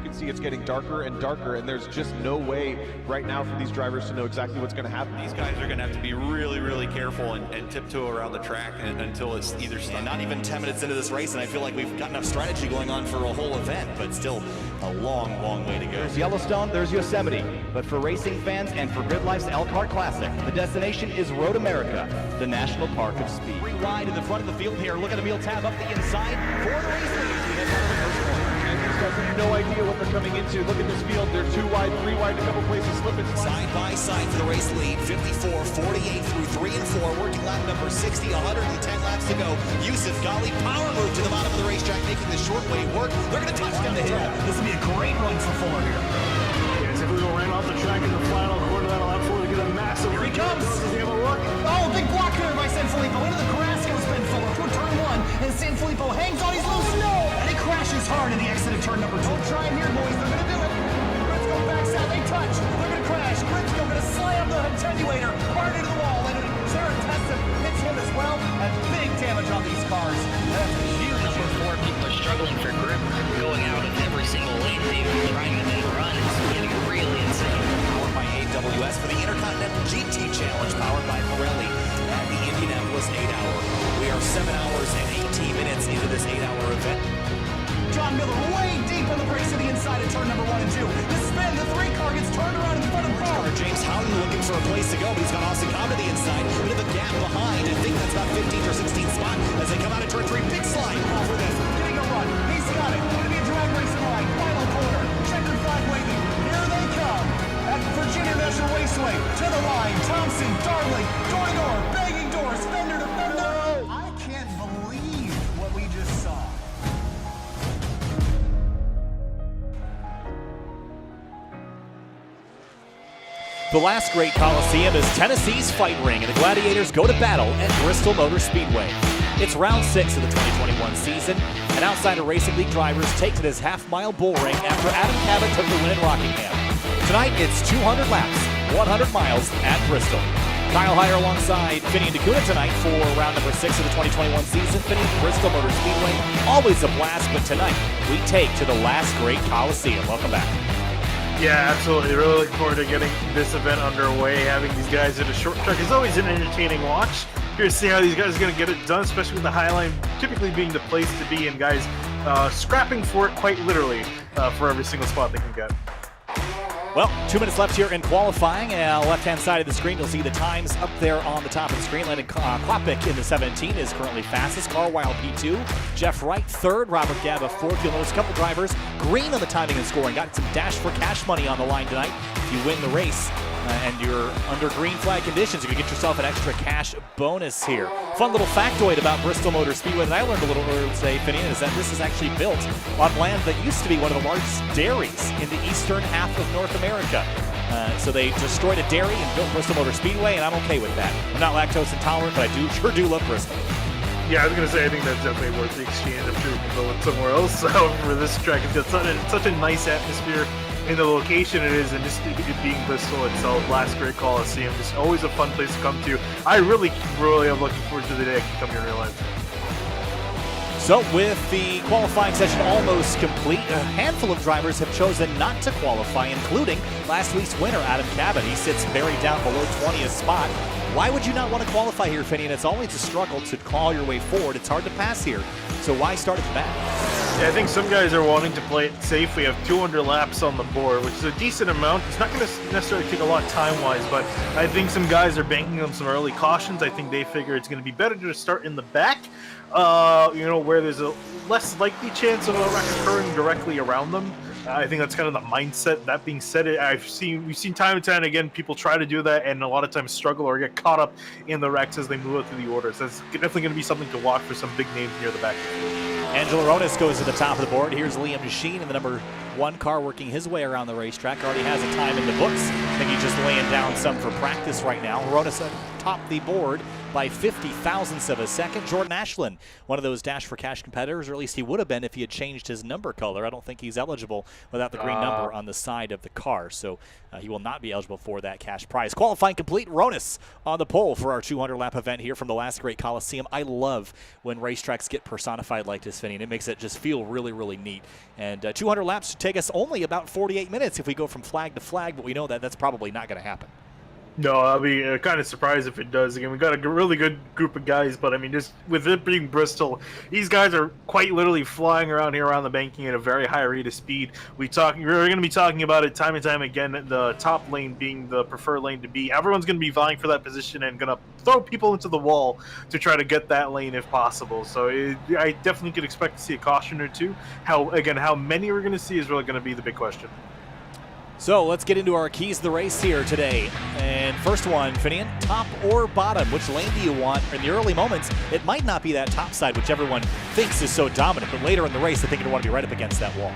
can see it's getting darker and darker, and there's just no way right now for these drivers to know exactly what's going to happen. These guys are going to have to be really, really careful and tiptoe around the track until it's either not even 10 minutes into this race, and I feel like we've got enough strategy going on for a whole event, but still a long, long way to go. There's Yellowstone, there's Yosemite, but for racing fans and for Grid Life's Elkhart Classic, the destination is Road America, the National Park of Speed. Three wide in the front of the field here. Look at Emil Tab up the inside for the race lead. We head down to the first corner. And these guys have no idea what they're coming into. Look at this field. They're 2 wide, 3 wide, a couple places slipping. Side by side for the race lead. 54, 48 through 3 and 4. Working lap number 60, 110 laps to go. Yusuf Ghali power move to the bottom of the racetrack, making the short way work. They're going to touch down the hill. This will be a great run for Fuller here. Yes, if we go right off the track in the final quarter, that'll lap 4 to get a massive. Here he comes. Does he have a look? Oh, big block there by Sanfilippo. Into the grass goes Ben Fuller toward turn 1, and Sanfilippo hangs on. He's loose. No! And he crashes hard in the exit of turn number 2. Don't try him here, boys. They're going to do it. Let's go back south. They touch. They're going to crash. Grimsco going to slam the attenuator hard into the wall, and Sarah Tesson hits him as well. And big damage on these cars. That's huge. Number 4, people are struggling for grip, going out of every single lane, even trying to then run. It's getting really insane. Powered by AWS for the Intercontinental GT Challenge, powered by Pirelli at the Indianapolis 8-hour. We are 7 hours and 18 minutes into this 8-hour event. John Miller way deep on the brakes to the inside of turn number 1 and 2. The spin, the 3 car gets turned around in front of the car. James Howden looking for a place to go, but he's got Austin Cobb to the inside. Bit of a gap behind. I think that's about 15th or 16th spot as they come out of turn 3. Big slide over this. Getting a run. He's got it. Going to be a drag racing line. Final corner. Checkered flag waving. Here they come. At Virginia National Raceway. To the line. Thompson, Darling, door to door. Banging doors. Fender to fender. I can't believe what we just saw. The Last Great Colosseum is Tennessee's fight ring, and the Gladiators go to battle at Bristol Motor Speedway. It's round 6 of the 2021 season, and Outsider Racing League drivers take to this half-mile bull ring after Adam Cabot took the win in Rockingham. Tonight, it's 200 laps, 100 miles at Bristol. Kyle Heyer alongside Finian DeCuna tonight for round number 6 of the 2021 season. Finian, Bristol Motor Speedway, always a blast, but tonight we take to the Last Great Colosseum. Welcome back. Yeah, absolutely. Really looking forward to getting this event underway. Having these guys at a short track is always an entertaining watch. Here to see how these guys are going to get it done, especially with the High Line typically being the place to be, and guys scrapping for it quite literally for every single spot they can get. Well, 2 minutes left here in qualifying. Left-hand side of the screen, you'll see the times up there on the top of the screen. Landon Klopik in the 17 is currently fastest. Carwile P2. Jeff Wright, 3rd. Robert Gaba, 4th. You'll notice a couple drivers green on the timing and scoring. Got some dash for cash money on the line tonight. If you win the race and you're under green flag conditions, you can get yourself an extra cash bonus here. Fun little factoid about Bristol Motor Speedway that I learned a little earlier today, Finian, is that this is actually built on land that used to be one of the largest dairies in the eastern half of North America. So they destroyed a dairy and built Bristol Motor Speedway, and I'm okay with that. I'm not lactose intolerant, but I sure do love Bristol. Yeah, I was going to say, I think that's definitely worth the exchange. I'm sure we can go somewhere else. However, this track has got such a nice atmosphere in the location it is, and just it being Bristol itself, Last Great Colosseum, just always a fun place to come to. I really am looking forward to the day I can come here in real life. So with the qualifying session almost complete, a handful of drivers have chosen not to qualify, including last week's winner, Adam Cabot. He sits buried down below 20th spot. Why would you not want to qualify here, Finian? It's always a struggle to claw your way forward. It's hard to pass here. So why start at the back? Yeah, I think some guys are wanting to play it safe. We have 200 laps on the board, which is a decent amount. It's not going to necessarily take a lot time-wise, but I think some guys are banking on some early cautions. I think they figure it's going to be better to start in the back, where there's a less likely chance of a wreck occurring directly around them. I think that's kind of the mindset. That being said, we've seen time and time again people try to do that and a lot of times struggle or get caught up in the wrecks as they move up through the order. So that's definitely going to be something to watch for some big names near the back. Angelo Ronis goes to the top of the board. Here's Liam Sheen in the number 1 car working his way around the racetrack. Already has a time in the books. I think he's just laying down some for practice right now. Ronis top the board by 50 thousandths of a second. Jordan Ashland, one of those Dash for Cash competitors, or at least he would have been if he had changed his number color. I don't think he's eligible without the green number on the side of the car, so he will not be eligible for that cash prize. Qualifying complete. Ronis on the pole for our 200-lap event here from the Last Great Colosseum. I love when racetracks get personified like this, Vinny, and it makes it just feel really, really neat. And 200 laps should take us only about 48 minutes if we go from flag to flag, but we know that that's probably not going to happen. No, I'll be kind of surprised if it does. Again, we got a really good group of guys, but I mean, just with it being Bristol, these guys are quite literally flying around here around the banking at a very high rate of speed. We're going to be talking about it time and time again. The top lane being the preferred lane to be. Everyone's going to be vying for that position and going to throw people into the wall to try to get that lane if possible. So I definitely could expect to see a caution or two. How many we're going to see is really going to be the big question. So let's get into our keys to the race here today. And first one, Finian, top or bottom? Which lane do you want? In the early moments, it might not be that top side, which everyone thinks is so dominant, but later in the race, I think you'll want to be right up against that wall.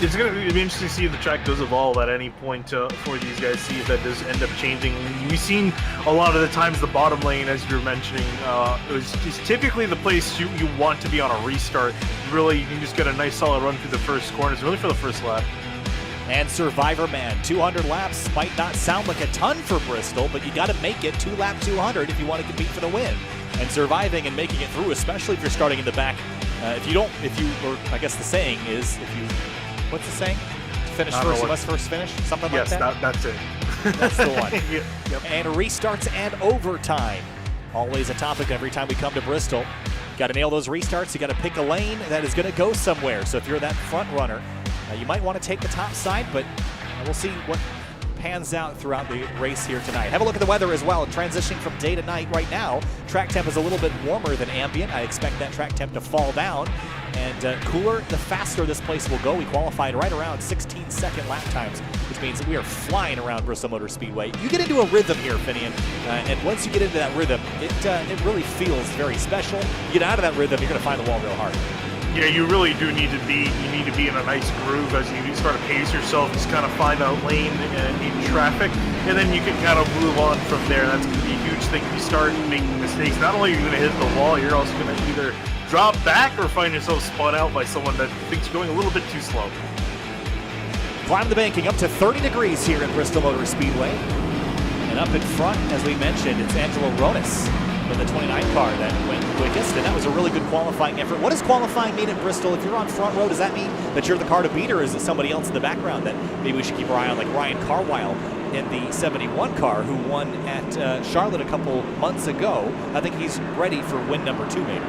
It's going to be interesting to see if the track does evolve at any point for these guys, see if that does end up changing. We've seen a lot of the times the bottom lane, as you're mentioning, is typically the place you want to be on a restart. Really, you can just get a nice solid run through the first corners, really for the first lap. And Survivor Man, 200 laps might not sound like a ton for Bristol, but you got to make it 2-lap 200 if you want to compete for the win. And surviving and making it through, especially if you're starting in the back. I guess the saying is, what's the saying? Finish first, you must first finish? Something like that? Yes, that's it. That's the one. Yep. And restarts and overtime. Always a topic every time we come to Bristol. Got to nail those restarts. You got to pick a lane that is going to go somewhere. So if you're that front runner, you might want to take the top side, but we'll see what pans out throughout the race here tonight. Have a look at the weather as well. Transitioning from day to night right now. Track temp is a little bit warmer than ambient. I expect that track temp to fall down. And cooler, the faster this place will go. We qualified right around 16-second lap times, which means that we are flying around Bristol Motor Speedway. You get into a rhythm here, Finian, and once you get into that rhythm, it really feels very special. You get out of that rhythm, you're going to find the wall real hard. Yeah, you really do need to be in a nice groove as you start to pace yourself, just kind of find a lane in traffic, and then you can kind of move on from there. That's going to be a huge thing. If you start making mistakes, not only are you going to hit the wall, you're also going to either drop back or find yourself spun out by someone that thinks you're going a little bit too slow. Climb the banking up to 30 degrees here at Bristol Motor Speedway. And up in front, as we mentioned, it's Angelo Ronis in the 29 car that went quickest, and that was a really good qualifying effort. What does qualifying mean at Bristol? If you're on front row, does that mean that you're the car to beat, or is it somebody else in the background that maybe we should keep our eye on, like Ryan Carwile in the 71 car who won at Charlotte a couple months ago? I think he's ready for win number 2, maybe.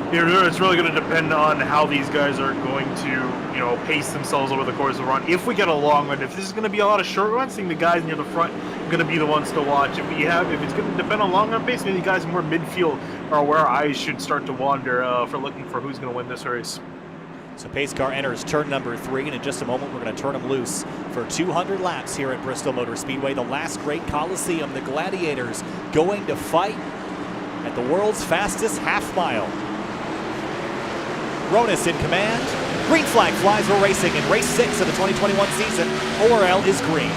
It's really going to depend on how these guys are going to, pace themselves over the course of the run. If we get a long run, if this is going to be a lot of short runs, I think the guys near the front are going to be the ones to watch. If it's going to depend on long run pace, maybe the guys more midfield are where our eyes should start to wander for looking for who's going to win this race. So pace car enters turn number 3, and in just a moment we're going to turn them loose for 200 laps here at Bristol Motor Speedway, the Last Great Colosseum. The Gladiators going to fight at the world's fastest half mile. Ronis in command. Green flag flies. We're racing in race 6 of the 2021 season. ORL is green.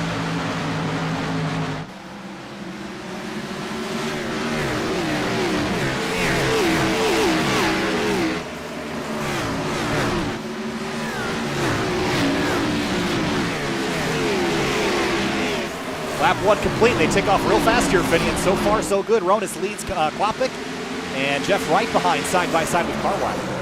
Lap 1 complete. They take off real fast here, Finney, and so far so good. Ronis leads Klopik, and Jeff Wright behind side by side with Carwile.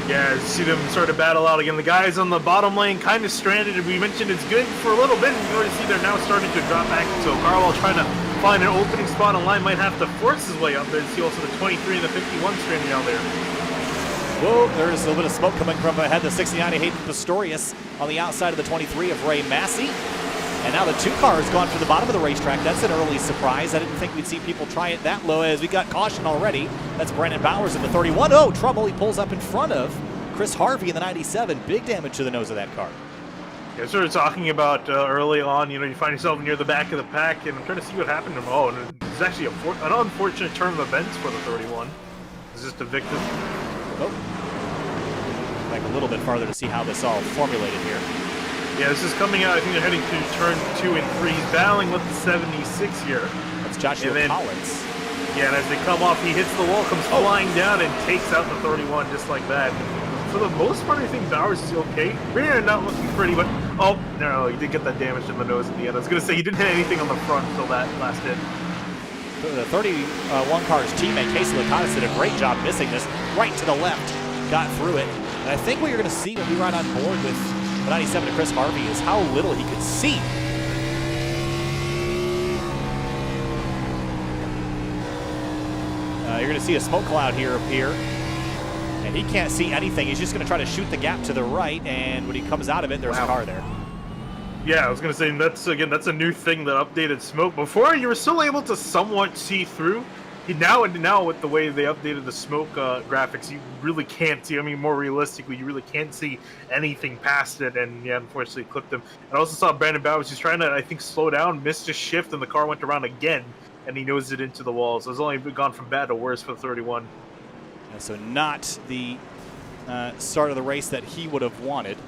Yeah, see them start to battle out again. The guys on the bottom lane kind of stranded. We mentioned it's good for a little bit. You know, to see they're now starting to drop back. So Carwile trying to find an opening spot on line, might have to force his way up there. See also the 23 and the 51 stranded out there. Whoa, there's a little bit of smoke coming from ahead. The 69 of Hayden Pistorius on the outside of the 23 of Ray Massey. And now the 2 car has gone for the bottom of the racetrack. That's an early surprise. I didn't think we'd see people try it that low, as we got caution already. That's Brandon Bowers in the 31. Oh, trouble. He pulls up in front of Chris Harvey in the 97. Big damage to the nose of that car. Yeah, sort of talking about early on, you find yourself near the back of the pack, and I'm trying to see what happened to him. Oh, and it's actually an unfortunate turn of events for the 31. It's just a victim. Oh. Back a little bit farther to see how this all formulated here. Yeah, this is coming out. I think they're heading to turn 2 and 3. He's battling with the 76 here. That's Joshua Collins. Yeah, and as they come off, he hits the wall, comes flying down, and takes out the 31 just like that. For the most part, I think Bowers is okay. Rear not looking pretty, but oh no, he did get that damage in the nose at the end. I was gonna say he didn't hit anything on the front until that last hit. The 31 car's teammate, Casey Lacadas, did a great job missing this right to the left. Got through it. And I think what you're going to see when we ride on board with the 97 to Chris Harvey is how little he could see. You're going to see a smoke cloud here appear. And he can't see anything. He's just going to try to shoot the gap to the right. And when he comes out of it, there's a car there. Yeah, I was going to say, that's a new thing, that updated smoke. Before, you were still able to somewhat see through. Now with the way they updated the smoke graphics, you really can't see. I mean, more realistically, you really can't see anything past it. And yeah, unfortunately, clipped him. I also saw Brandon Bowers. He's trying to, I think, slow down, missed his shift, and the car went around again, and he nosed it into the wall. So it's only gone from bad to worse for the 31. Yeah, so not the start of the race that he would have wanted.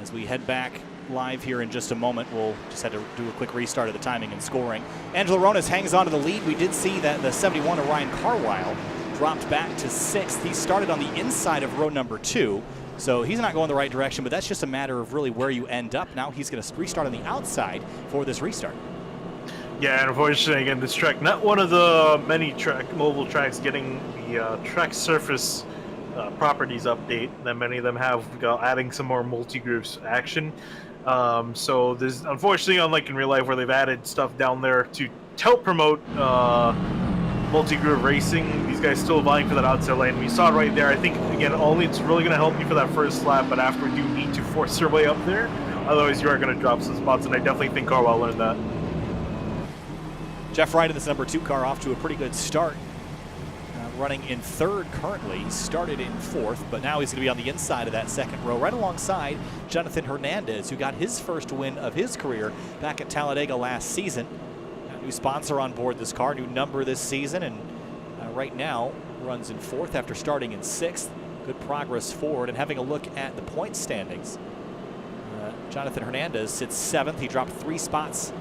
As we head back live here in just a moment, we'll just have to do a quick restart of the timing and scoring. Angelo Ronas hangs on to the lead. We did see that the 71 of Ryan Carwile dropped back to 6th. He started on the inside of row number 2, so he's not going the right direction, but that's just a matter of really where you end up. Now he's going to restart on the outside for this restart. Yeah, and unfortunately, again, this track, not one of the many mobile tracks getting the track surface properties update that many of them have, adding some more multi-grooves action. So there's, unfortunately, unlike in real life where they've added stuff down there to help promote multi-groove racing, these guys still vying for that outside lane. We saw it right there. I think, again, only it's really going to help you for that first lap, but after you need to force your way up there. Otherwise, you are going to drop some spots, and I definitely think Carwell learned that. Jeff Wright in this number 2 car off to a pretty good start. Running in 3rd currently. He started in 4th, but now he's going to be on the inside of that 2nd row, right alongside Jonathan Hernandez, who got his first win of his career back at Talladega last season. A new sponsor on board this car, new number this season, and right now runs in 4th after starting in 6th. Good progress forward. And having a look at the point standings, Jonathan Hernandez sits 7th. He dropped 3 spots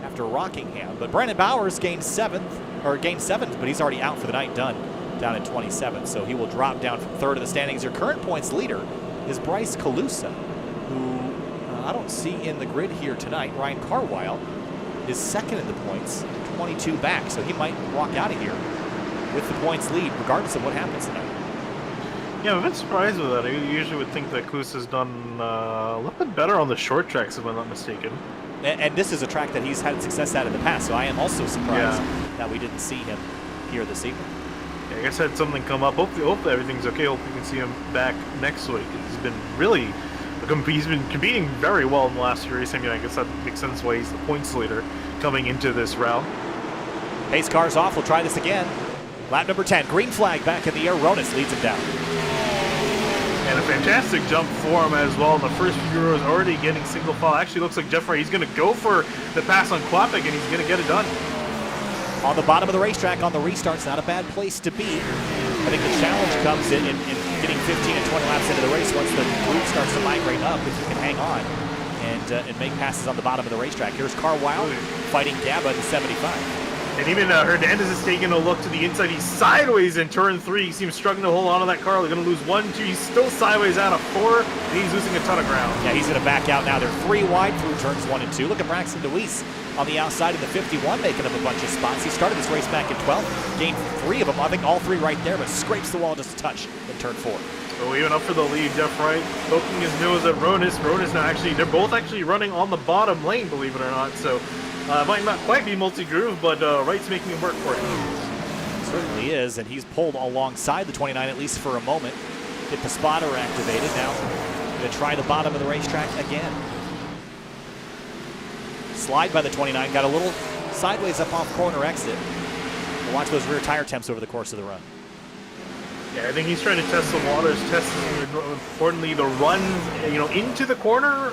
after Rockingham, but Brandon Bowers gained 7th, but he's already out for the night, done down at 27th, so he will drop down from 3rd of the standings. Your current points leader is Bryce Calusa, who I don't see in the grid here tonight. Ryan Carwile is 2nd in the points, 22 back, so he might walk out of here with the points lead regardless of what happens tonight. Yeah, I'm a bit surprised with that. I usually would think that Calusa's done a little bit better on the short tracks, if I'm not mistaken. And this is a track that he's had success at in the past, so I am also surprised that we didn't see him here this evening. Yeah, I guess I had something come up. Hopefully everything's okay. Hopefully we can see him back next week. He's been competing very well in the last few races. I mean, I guess that makes sense why he's the points leader coming into this route. Pace car's off. We'll try this again. Lap number 10. Green flag back in the air. Ronas leads him down. And a fantastic jump for him as well. In the first few rows, already getting single file. Actually looks like Jeffrey, he's going to go for the pass on Klopik, and he's going to get it done. On the bottom of the racetrack on the restart's not a bad place to be. I think the challenge comes in getting 15 and 20 laps into the race once the group starts to migrate up, if you can hang on and make passes on the bottom of the racetrack. Here's Carwile fighting Gaba in 75. And even Hernandez is taking a look to the inside. He's sideways in turn 3. He seems struggling to hold on to that car. They're going to lose 1, 2. He's still sideways out of 4, and he's losing a ton of ground. Yeah, he's going to back out now. They're 3 wide through turns 1 and 2. Look at Braxton DeWeese on the outside of the 51, making up a bunch of spots. He started this race back in 12th, gained 3 of them. I think all 3 right there, but scrapes the wall just a touch in turn 4. So even up for the lead, Jeff Wright poking his nose at Ronas. Ronas now they're both actually running on the bottom lane, believe it or not. So might not quite be multi-groove, but Wright's making it work for him. Certainly is, and he's pulled alongside the 29 at least for a moment. Get the spotter activated. Now going to try the bottom of the racetrack again. Slide by the 29, got a little sideways up off corner exit. We'll watch those rear tire temps over the course of the run. Yeah, I think he's trying to test the waters, testing, importantly, the runs, into the corner,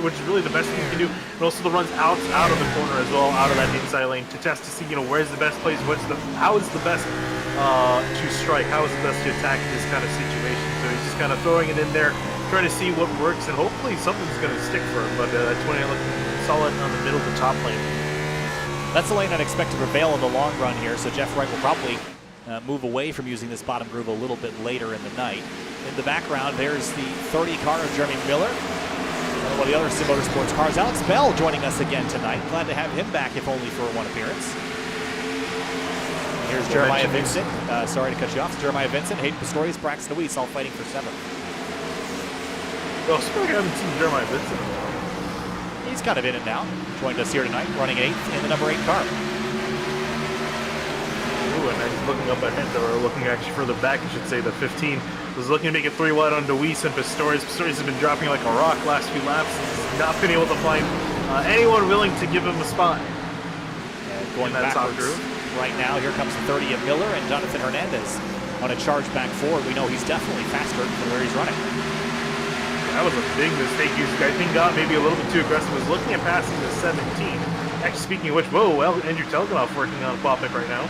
which is really the best thing you can do, and also the runs out of the corner as well, out of that inside lane, to test to see, where's the best place, how is the best to strike, how is the best to attack in this kind of situation. So he's just kind of throwing it in there, try to see what works, and hopefully something's going to stick for him. But 20 looking solid on the middle of the top lane. That's the lane I'd expect to prevail in the long run here, so Jeff Wright will probably move away from using this bottom groove a little bit later in the night. In the background, there's the 30 car of Jeremy Miller. One of the other Sim Motorsports cars, Alex Bell, joining us again tonight. Glad to have him back, if only for one appearance. Here's Jeremiah Vincent. Sorry to cut you off. Jeremiah Vincent, Hayden Pistorius, Braxton Weiss, all fighting for 7th. Well, I haven't seen Jeremiah Vincent in a while. He's kind of in and out. Joined us here tonight, running 8th in the number 8 car. Ooh, and I'm looking up ahead, or looking actually further back, I should say, the 15 was looking to make it 3 wide on Deweese and Pistorius. Pistorius has been dropping like a rock last few laps. He's not been able to find anyone willing to give him a spot. And going backwards right now, here comes the 30 of Miller and Jonathan Hernandez on a charge back forward. We know he's definitely faster than where he's running. That was a big mistake. I think got maybe a little bit too aggressive. Was looking at passing the 17. Actually, speaking of which, whoa, well, Andrew Telganoff working on a pop-up right now.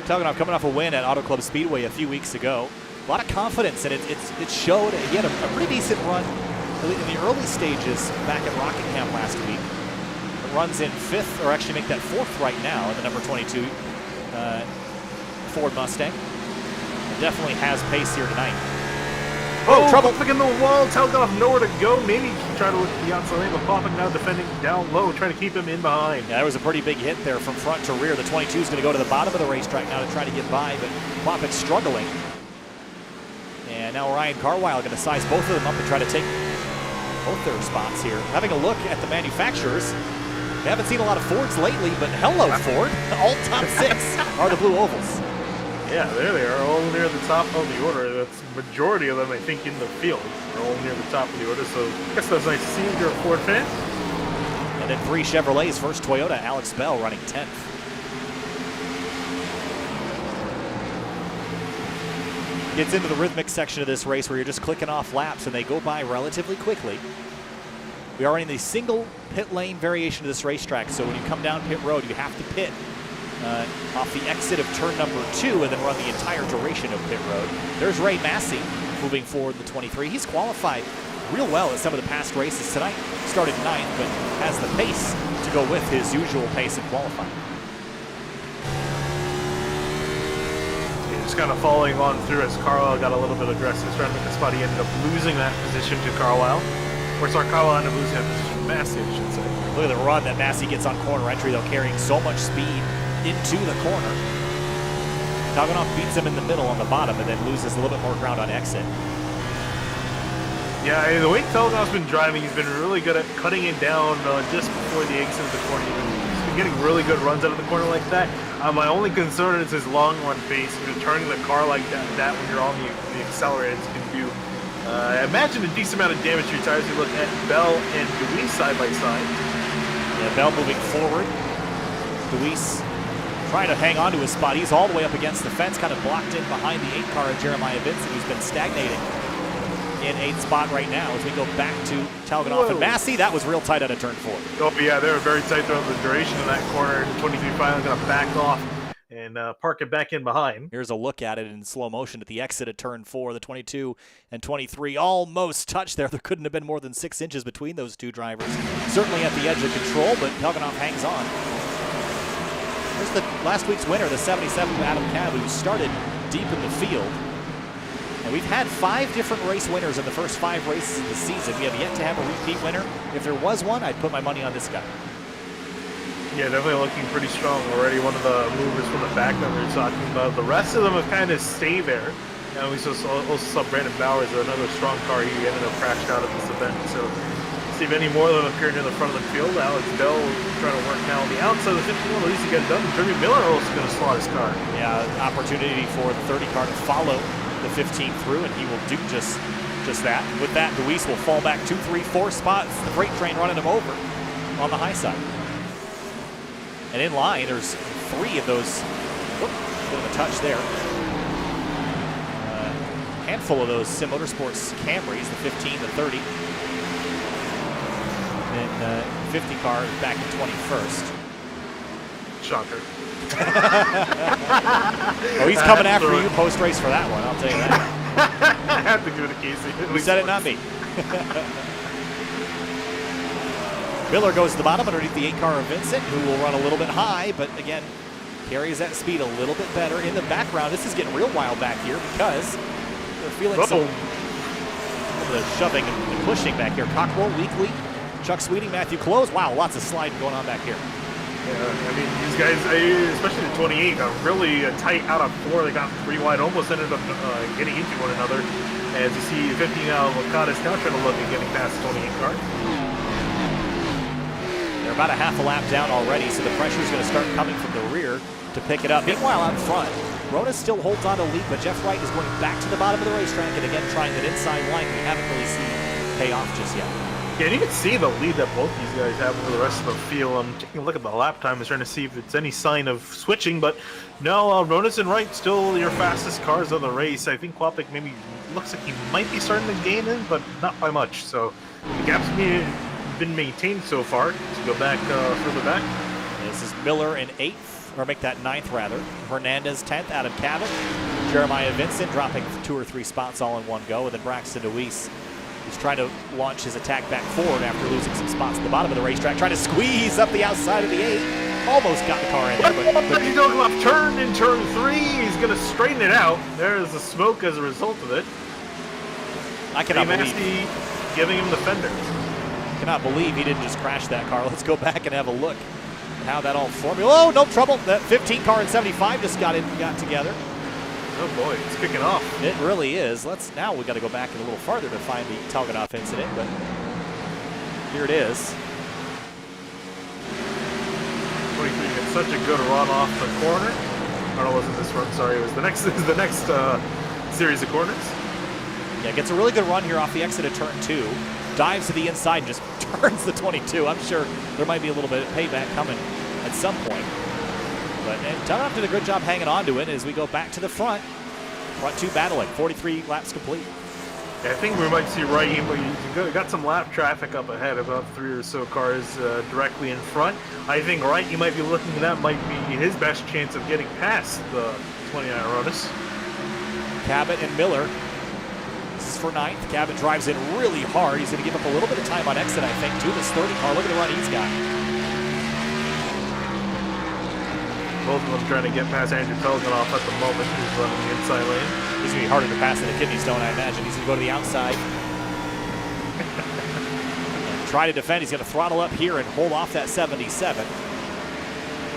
Telganoff coming off a win at Auto Club Speedway a few weeks ago. A lot of confidence, and it showed. He had a pretty decent run in the early stages back at Rockingham last week. It runs in 5th, or actually make that 4th right now in the number 22 Ford Mustang. It definitely has pace here tonight. Oh, trouble! Flicking the wall, Telganoff nowhere to go. Maybe he can try to look at the outside lane, but Popik now defending down low, trying to keep him in behind. Yeah, there was a pretty big hit there from front to rear. The 22 is going to go to the bottom of the racetrack now to try to get by, but Popik struggling. And now Ryan Carwile going to size both of them up and try to take both their spots here. Having a look at the manufacturers, we haven't seen a lot of Fords lately, but hello Ford, all top 6 are the blue ovals. Yeah, there they are, all near the top of the order. That's the majority of them, I think, in the field are all near the top of the order. So I guess that's nice to see if you're a Ford fan. And then 3 Chevrolets, first Toyota, Alex Bell running 10th. Gets into the rhythmic section of this race where you're just clicking off laps and they go by relatively quickly. We are in the single pit lane variation of this racetrack, so when you come down pit road, you have to pit off the exit of turn number 2 and then run the entire duration of pit road. There's Ray Massey moving forward in the 23. He's qualified real well at some of the past races tonight. Started 9th, but has the pace to go with his usual pace in qualifying. Just kind of following on through as Carlisle got a little bit aggressive, trying to make a spot. He ended up losing that position to Carlisle. Or sorry, Carlisle ended up losing that position to Massey, I should say. Look at the run that Massey gets on corner entry, though, carrying so much speed into the corner. Telganoff beats him in the middle on the bottom and then loses a little bit more ground on exit. Yeah, the way Telganoff's been driving, he's been really good at cutting it down just before the exit of the corner. He's been getting really good runs out of the corner like that. My only concern is his long run pace. You're turning the car like that when you're on the accelerator, you can do. I imagine a decent amount of damage to your tires. You look at Bell and Deweese side by side. Yeah, Bell moving forward. Deweese trying to hang on to his spot. He's all the way up against the fence, kind of blocked in behind the 8 car of Jeremiah Vincent, who's been stagnating in 8th spot right now. As we go back to Telganoff and Massey, that was real tight out of turn 4. Oh yeah, they were very tight throughout the duration of that corner. The 23 finally going to back off and park it back in behind. Here's a look at it in slow motion at the exit of turn 4. The 22 and 23 almost touched there. There couldn't have been more than 6 inches between those two drivers. Certainly at the edge of control, but Telganoff hangs on. There's the last week's winner, the 77 Adam Cab, who started deep in the field. And we've had 5 different race winners in the first 5 races of the season. We have yet to have a repeat winner. If there was one, I'd put my money on this guy. Yeah, definitely looking pretty strong already. One of the movers from the back that we were talking about. The rest of them have kind of stayed there. And we also saw Brandon Bowers, another strong car. He ended up crashed out at this event. So see if any more of them appear near the front of the field. Alex Bell trying to work now on the outside of the 15. Well, at least he got it done. Jeremy Miller also going to slot his car. Yeah, opportunity for the 30 car to follow the 15 through, and he will do just that. With that, Deweese will fall back 2, 3, 4 spots. The freight train running him over on the high side. And in line, there's 3 of those. Whoop, bit of a touch there. Handful of those Sim Motorsports Camrys, the 15, the 30. And 50 car back in 21st. Shocker. Oh, he's coming after you post-race for that one, I'll tell you that. I have to give it to Casey. Who said it? Not me. Miller goes to the bottom underneath the 8-car of Vincent, who will run a little bit high, but again, carries that speed a little bit better. In the background, this is getting real wild back here because they're feeling some of the shoving and pushing back here. Cockrell, Weekly, Chuck Sweeting, Matthew Close. Wow, lots of sliding going on back here. Yeah, I mean, these guys, especially the 28, got really tight out of 4. They got 3 wide, almost ended up getting into one another. As you see, 15 now, Licata's now trying to look at getting past the 28 car. They're about a half a lap down already, so the pressure is going to start coming from the rear to pick it up. Meanwhile, out front, Rona still holds on to lead, but Jeff Wright is going back to the bottom of the racetrack and again trying that inside line we haven't really seen pay off just yet. Yeah, and you can see the lead that both these guys have over the rest of the field. I'm taking a look at the lap time, trying to see if it's any sign of switching, but no, Ronas and Wright still your fastest cars of the race. I think Quapic maybe looks like he might be starting to gain in, but not by much. So the gap's been maintained so far. To go back further back. This is Miller in 8th, or make that 9th rather. Hernandez 10th, Adam Cabot. Jeremiah Vincent dropping 2 or 3 spots all in one go, and then Braxton Deweese. He's trying to launch his attack back forward after losing some spots at the bottom of the racetrack, trying to squeeze up the outside of the 8. Almost got the car in there, but he's going off turn in turn 3. He's going to straighten it out. There's the smoke as a result of it. I cannot believe giving him the fender. I cannot believe he didn't just crash that car. Let's go back and have a look at how that all formed. Oh, no trouble. That 15 car and 75 just got together. Oh boy, it's kicking off. It really is. Now we got to go back a little farther to find the Talganoff incident, but here it is. 23 gets such a good run off the corner. Oh, no, it wasn't this run. Sorry, it was the next. This is the next series of corners. Yeah, gets a really good run here off the exit of turn 2. Dives to the inside and just turns the 22. I'm sure there might be a little bit of payback coming at some point. But Talganoff did a good job hanging on to it as we go back to the front. Front 2 battling, 43 laps complete. Yeah, I think we might see Wright. You got some lap traffic up ahead, about 3 or so cars directly in front. I think Wright, you might be looking at that might be his best chance of getting past the 29 Ronis. Cabot and Miller. This is for 9th. Cabot drives in really hard. He's going to give up a little bit of time on exit, I think, to this 30 car. Look at the run he's got. Both of them trying to get past Andrew Talganoff at the moment. He's running the inside lane. He's going to be harder to pass than a kidney stone, I imagine. He's going to go to the outside. Try to defend. He's going to throttle up here and hold off that 77.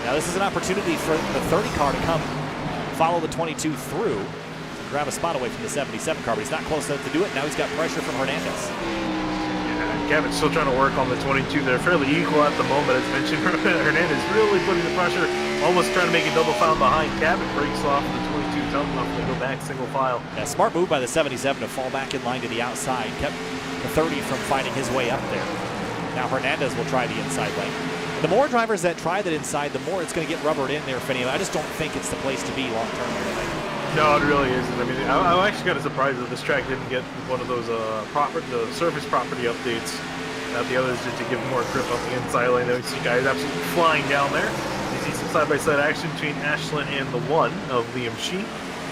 Now this is an opportunity for the 30 car to come follow the 22 through and grab a spot away from the 77 car, but he's not close enough to do it. Now he's got pressure from Hernandez. Cabot's still trying to work on the 22. They're fairly equal at the moment, as mentioned. Hernandez really putting the pressure, almost trying to make a double foul behind. Cabot breaks off the 22. Talganoff to go back single file. Yeah, smart move by the 77 to fall back in line to the outside. Kept the 30 from finding his way up there. Now Hernandez will try the inside lane. The more drivers that try that inside, the more it's going to get rubbered in there, Finney. I just don't think it's the place to be long term. No, it really isn't. I mean, I'm actually kind of surprised that this track didn't get one of those the surface property updates that the others did to give more grip on the inside lane. You see guys absolutely flying down there. You see some side-by-side action between Ashlyn and the 1 of Liam Sheen.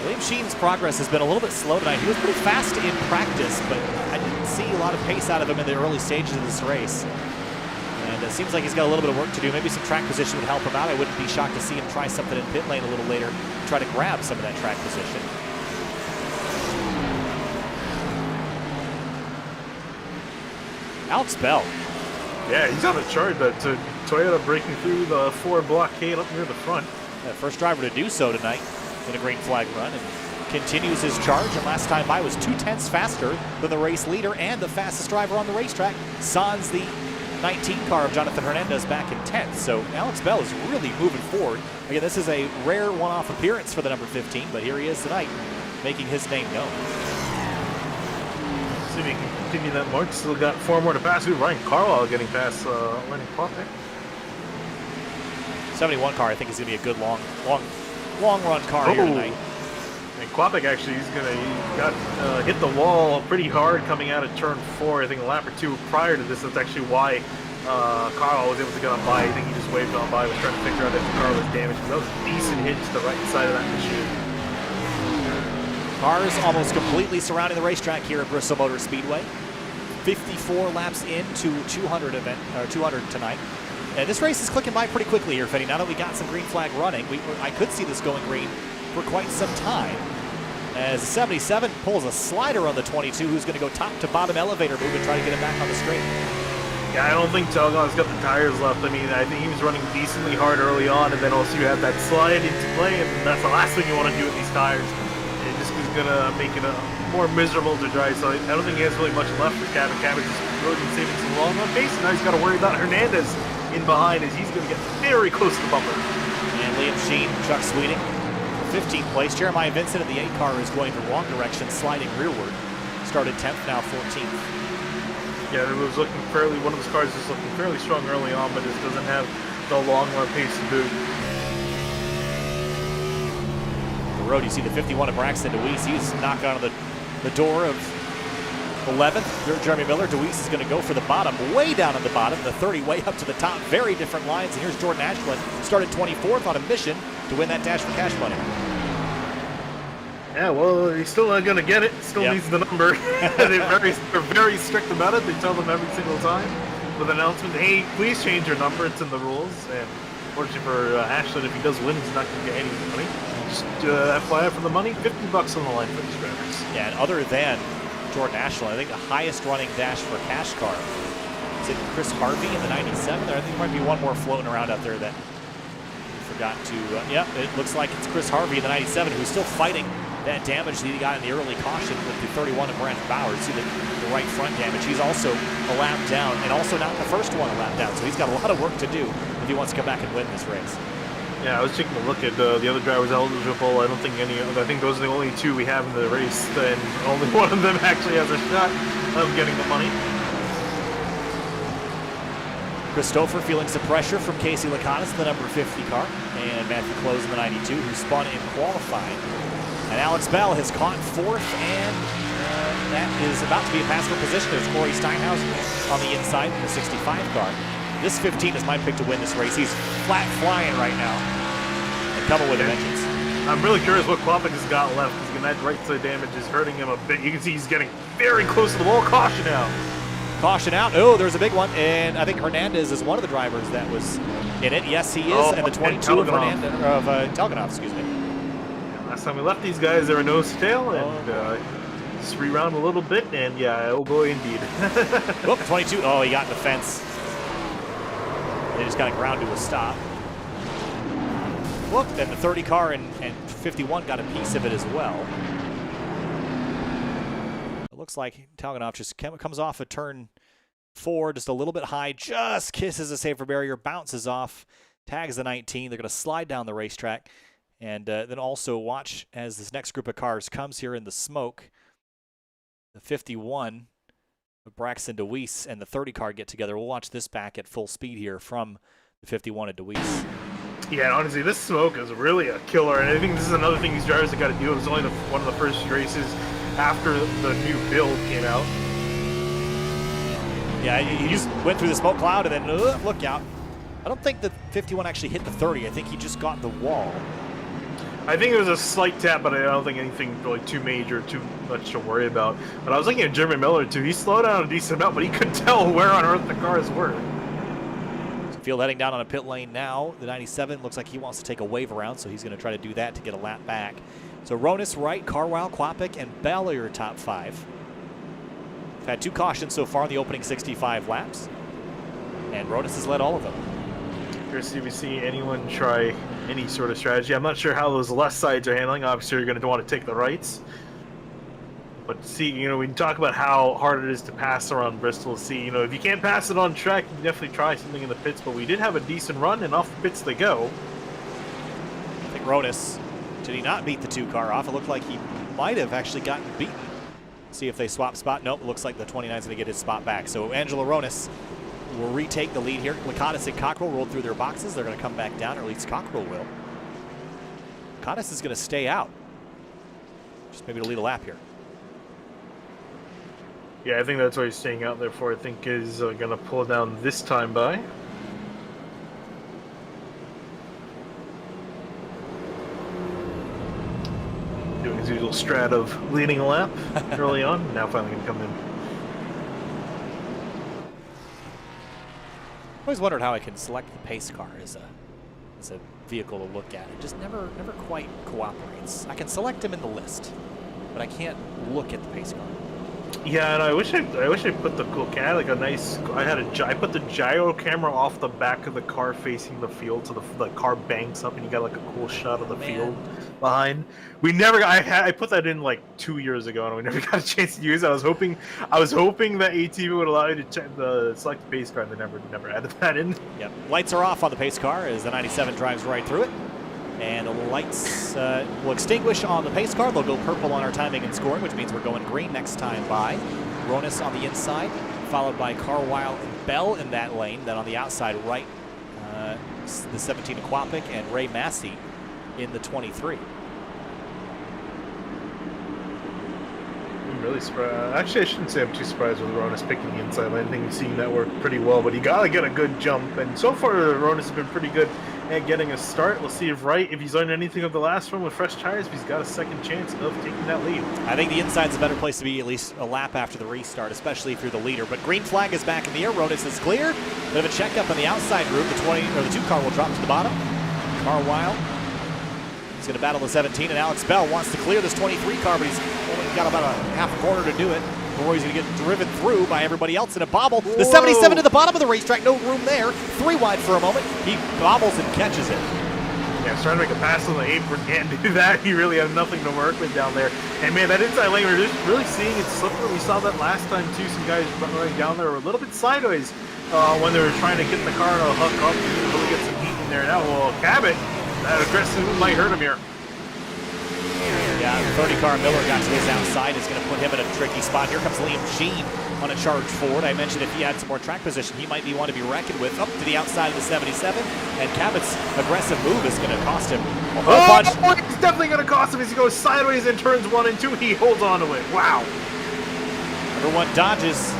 Liam Sheen's progress has been a little bit slow tonight. He was pretty fast in practice, but I didn't see a lot of pace out of him in the early stages of this race. And it seems like he's got a little bit of work to do. Maybe some track position would help him out. I wouldn't be shocked to see him try something in pit lane a little later, try to grab some of that track position. Alex Bell. Yeah, he's on a chart. Toyota breaking through the 4 blockade up near the front. Yeah, first driver to do so tonight in a green flag run, and continues his charge. And last time by was 2/10 faster than the race leader and the fastest driver on the racetrack, sans the 19 car of Jonathan Hernandez back in 10th. So Alex Bell is really moving forward. Again, this is a rare one-off appearance for the number 15, but here he is tonight, making his name known. See if he can continue that march. Still got 4 more to pass. Ryan Carlisle getting past Lenny Quapic. 71 car, I think, is going to be a good long run car here tonight. And Quapic actually, he got hit the wall pretty hard coming out of turn 4. I think a lap or 2 prior to this. That's actually why Carlisle was able to get on by. I think he just waved on by, was trying to figure out if the car was damaged. That was a decent hit to the right side of that machine. Cars almost completely surrounding the racetrack here at Bristol Motor Speedway. 54 laps into 200 event, or 200 tonight. And this race is clicking by pretty quickly here, Fetty. Now that we got some green flag running, I could see this going green for quite some time. As the 77 pulls a slider on the 22, who's going to go top to bottom elevator move and try to get him back on the straight. Yeah, I don't think Talgon's got the tires left. I mean, I think he was running decently hard early on, and then also you have that slide into play, and that's the last thing you want to do with these tires. It just is going to make it more miserable to drive, so I don't think he has really much left for Cabot. Cabot just really been saving some long run pace, and now he's got to worry about Hernandez in behind as he's going to get very close to the bumper. And Liam Sheen, Chuck Sweeting, 15th place. Jeremiah Vincent in the 8 car is going the wrong direction, sliding rearward. Started 10th, now 14th. Yeah, it was looking fairly, one of those cars is looking fairly strong early on, but just doesn't have the long run pace to boot. The road, you see the 51 of Braxton DeWeese. He's knocked on the door of 11th. Jeremy Miller. DeWeese is going to go for the bottom, way down at the bottom. The 30 way up to the top. Very different lines. And here's Jordan Ashland. Started 24th on a mission to win that Dash for Cash money. Yeah, well, he's still not going to get it. Still needs the number. They're very strict about it. They tell them every single time with an announcement, hey, please change your number. It's in the rules. And fortunately for Ashland, if he does win, he's not going to get any money. Just FYI for the money, $50 on the line for these drivers. Yeah, and other than Jordan Ashland, I think the highest running Dash for Cash car is it Chris Harvey in the 97. I think there might be one more floating around out there that we forgot to. Yeah, it looks like it's Chris Harvey in the 97 who's still fighting that damage that he got in the early caution with the 31 of Brandon Bowers. See the right front damage. He's also a lap down, and also not the first one a lap down. So he's got a lot of work to do if he wants to come back and win this race. Yeah, I was taking a look at the other drivers eligible. I don't think any. I think those are the only 2 we have in the race, and only one of them actually has a shot of getting the money. Christopher feeling some pressure from Casey Lakatos in the number 50 car, and Matthew Close in the 92, who spun in qualifying. And Alex Bell has caught 4th, and that is about to be a pass for position. There's Corey Steinhausen on the inside in the 65 car. This 15 is my pick to win this race. He's flat flying right now and coming with a vengeance. I'm really curious what Klopik has got left, because that right side damage is hurting him a bit. You can see he's getting very close to the wall. Caution out. Caution out. Oh, there's a big one. And I think Hernandez is one of the drivers that was in it. Yes, he is. And the 22 of Hernandez, of Telganov, excuse me. Last time we left these guys, they were nose to tail, and just reround a little bit, and yeah, oh boy, indeed. Whoop, 22. Oh, he got in the fence. They just got ground to a stop. Whoop, and the 30 car and 51 got a piece of it as well. It looks like Talganov just comes off a turn 4, just a little bit high, just kisses a safer barrier, bounces off, tags the 19. They're going to slide down the racetrack. And then also watch as this next group of cars comes here in the smoke. The 51 of Braxton DeWeese and the 30 car get together. We'll watch this back at full speed here from the 51 of DeWeese. Yeah, and honestly, this smoke is really a killer. And I think this is another thing these drivers have got to do. It was only one of the first races after the new build came out. Yeah, he just went through the smoke cloud and then look out. I don't think the 51 actually hit the 30. I think he just got the wall. I think it was a slight tap, but I don't think anything really too major, too much to worry about. But I was looking at Jeremy Miller, too. He slowed down a decent amount, but he couldn't tell where on earth the cars were. Field heading down on a pit lane now. The 97 looks like he wants to take a wave around, so he's going to try to do that to get a lap back. So Ronis, Wright, Carwile, Kwapik, and Bell are your top 5. We've had 2 cautions so far in the opening 65 laps, and Ronis has led all of them. Curious to see if we see anyone try any sort of strategy. I'm not sure how those left sides are handling. Obviously, you're going to want to take the rights. But see, you know, we can talk about how hard it is to pass around Bristol. See, you know, if you can't pass it on track, you can definitely try something in the pits. But we did have a decent run, and off the pits they go. I think Ronis, did he not beat the 2 car off? It looked like he might have actually gotten beaten. See if they swap spot. Nope, it looks like the 29's going to get his spot back. So Angelo Ronis will retake the lead here. Lakatos and Cockrell rolled through their boxes. They're going to come back down, or at least Cockrell will. Lakatos is going to stay out. Just maybe to lead a lap here. Yeah, I think that's what he's staying out there for. I think is going to pull down this time by. Doing his usual strat of leading a lap early on. Now finally going to come in. I always wondered how I can select the pace car as a vehicle to look at. It just never quite cooperates. I can select him in the list, but I can't look at the pace car. Yeah, and I wish I put the cool cat like a nice. I put the gyro camera off the back of the car facing the field, so the car banks up, and you got like a cool shot of the field behind. We never. I put that in like 2 years ago, and we never got a chance to use it. I was hoping that ATV would allow you to select the pace car, and they never added that in. Yep. Lights are off on the pace car as the 97 drives right through it. And the lights will extinguish on the pace car. They'll go purple on our timing and scoring, which means we're going green next time by. Ronis on the inside, followed by Carwile and Bell in that lane. Then on the outside right, the 17 Aquapic and Ray Massey in the 23. I'm really surprised. Actually, I shouldn't say I'm too surprised with Ronis picking the inside lane. I think he's seen that work pretty well, but you gotta get a good jump. And so far, Ronis has been pretty good at getting a start. We'll see if he's learned anything of the last one with fresh tires, if he's got a second chance of taking that lead. I think the inside's a better place to be at least a lap after the restart, especially if you're the leader. But green flag is back in the air. Ronis is clear. Bit of a checkup on the outside group. The 2 car will drop to the bottom. Carwile is going to battle the 17, and Alex Bell wants to clear this 23 car, but he's only got about a half a corner to do it before he's going to get driven through by everybody else in a bobble. Whoa. The 77 to the bottom of the racetrack, no room there. 3 wide for a moment. He bobbles and catches it. Yeah, he's trying to make a pass on the apron, can't do that. He really had nothing to work with down there. And man, that inside lane, we're just really seeing it slippery. We saw that last time too. Some guys running down there were a little bit sideways when they were trying to get the car to hook up and really get some heat in there. Now, well, Cabot, that aggressive might hurt him here. Yeah, 30 car Miller got to his outside. Is going to put him in a tricky spot. Here comes Liam Sheen on a charge forward. I mentioned if he had some more track position, he might be one to be reckoned with. Up to the outside of the 77, and Cabot's aggressive move is going to cost him a whole bunch. It's definitely going to cost him as he goes sideways in turns 1 and 2. He holds on to it. Wow. Number 1 dodges.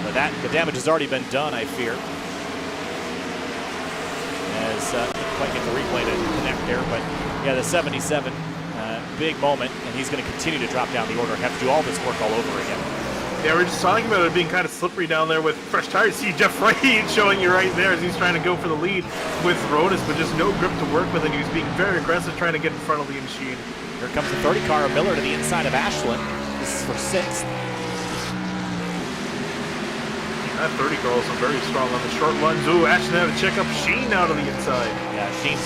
But the damage has already been done, I fear. As didn't quite get the replay to connect there, but yeah, the 77, big moment, and he's going to continue to drop down the order and have to do all this work all over again. Yeah, we're just talking about it being kind of slippery down there with fresh tires. See Jeff Wright showing you right there as he's trying to go for the lead with Ronis, but just no grip to work with, and he was being very aggressive trying to get in front of Liam Sheen. Here comes the 30 car Miller to the inside of Ashland. This is for 6th. That 30 car also very strong on the short runs. Ooh, Ashland had to check up Sheen out on the inside. Yeah, Sheen's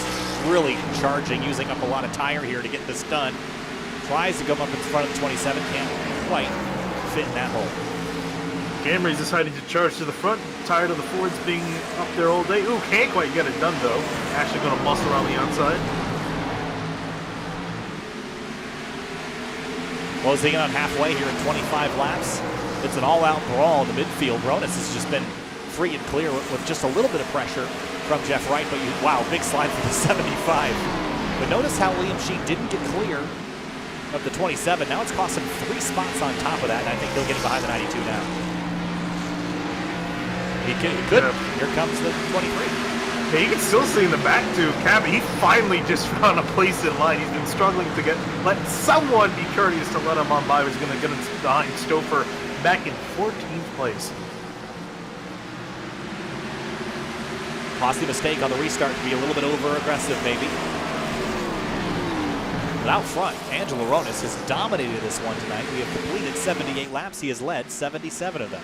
really charging, using up a lot of tire here to get this done. Tries to come up in front of the 27, can't quite fit in that hole. Camry's deciding to charge to the front, tired of the Fords being up there all day. Ooh, can't quite get it done though. Actually going to muscle around the outside. Closing in on halfway here in 25 laps. It's an all-out brawl in the midfield. Ronis has just been free and clear with just a little bit of pressure from Jeff Wright, but wow, big slide for the 75. But notice how Liam Sheen didn't get clear of the 27. Now it's cost him 3 spots on top of that, and I think he'll get him behind the 92 now. He could. Here comes the 23. Yeah, you can still see in the back too, Cabot, he finally just found a place in line. He's been struggling to let someone be courteous to let him on by. He's going to get him behind Stouffer back in 14th place. Costly mistake on the restart to be a little bit over-aggressive, maybe. But out front, Angelo Ronis has dominated this one tonight. We have completed 78 laps. He has led 77 of them.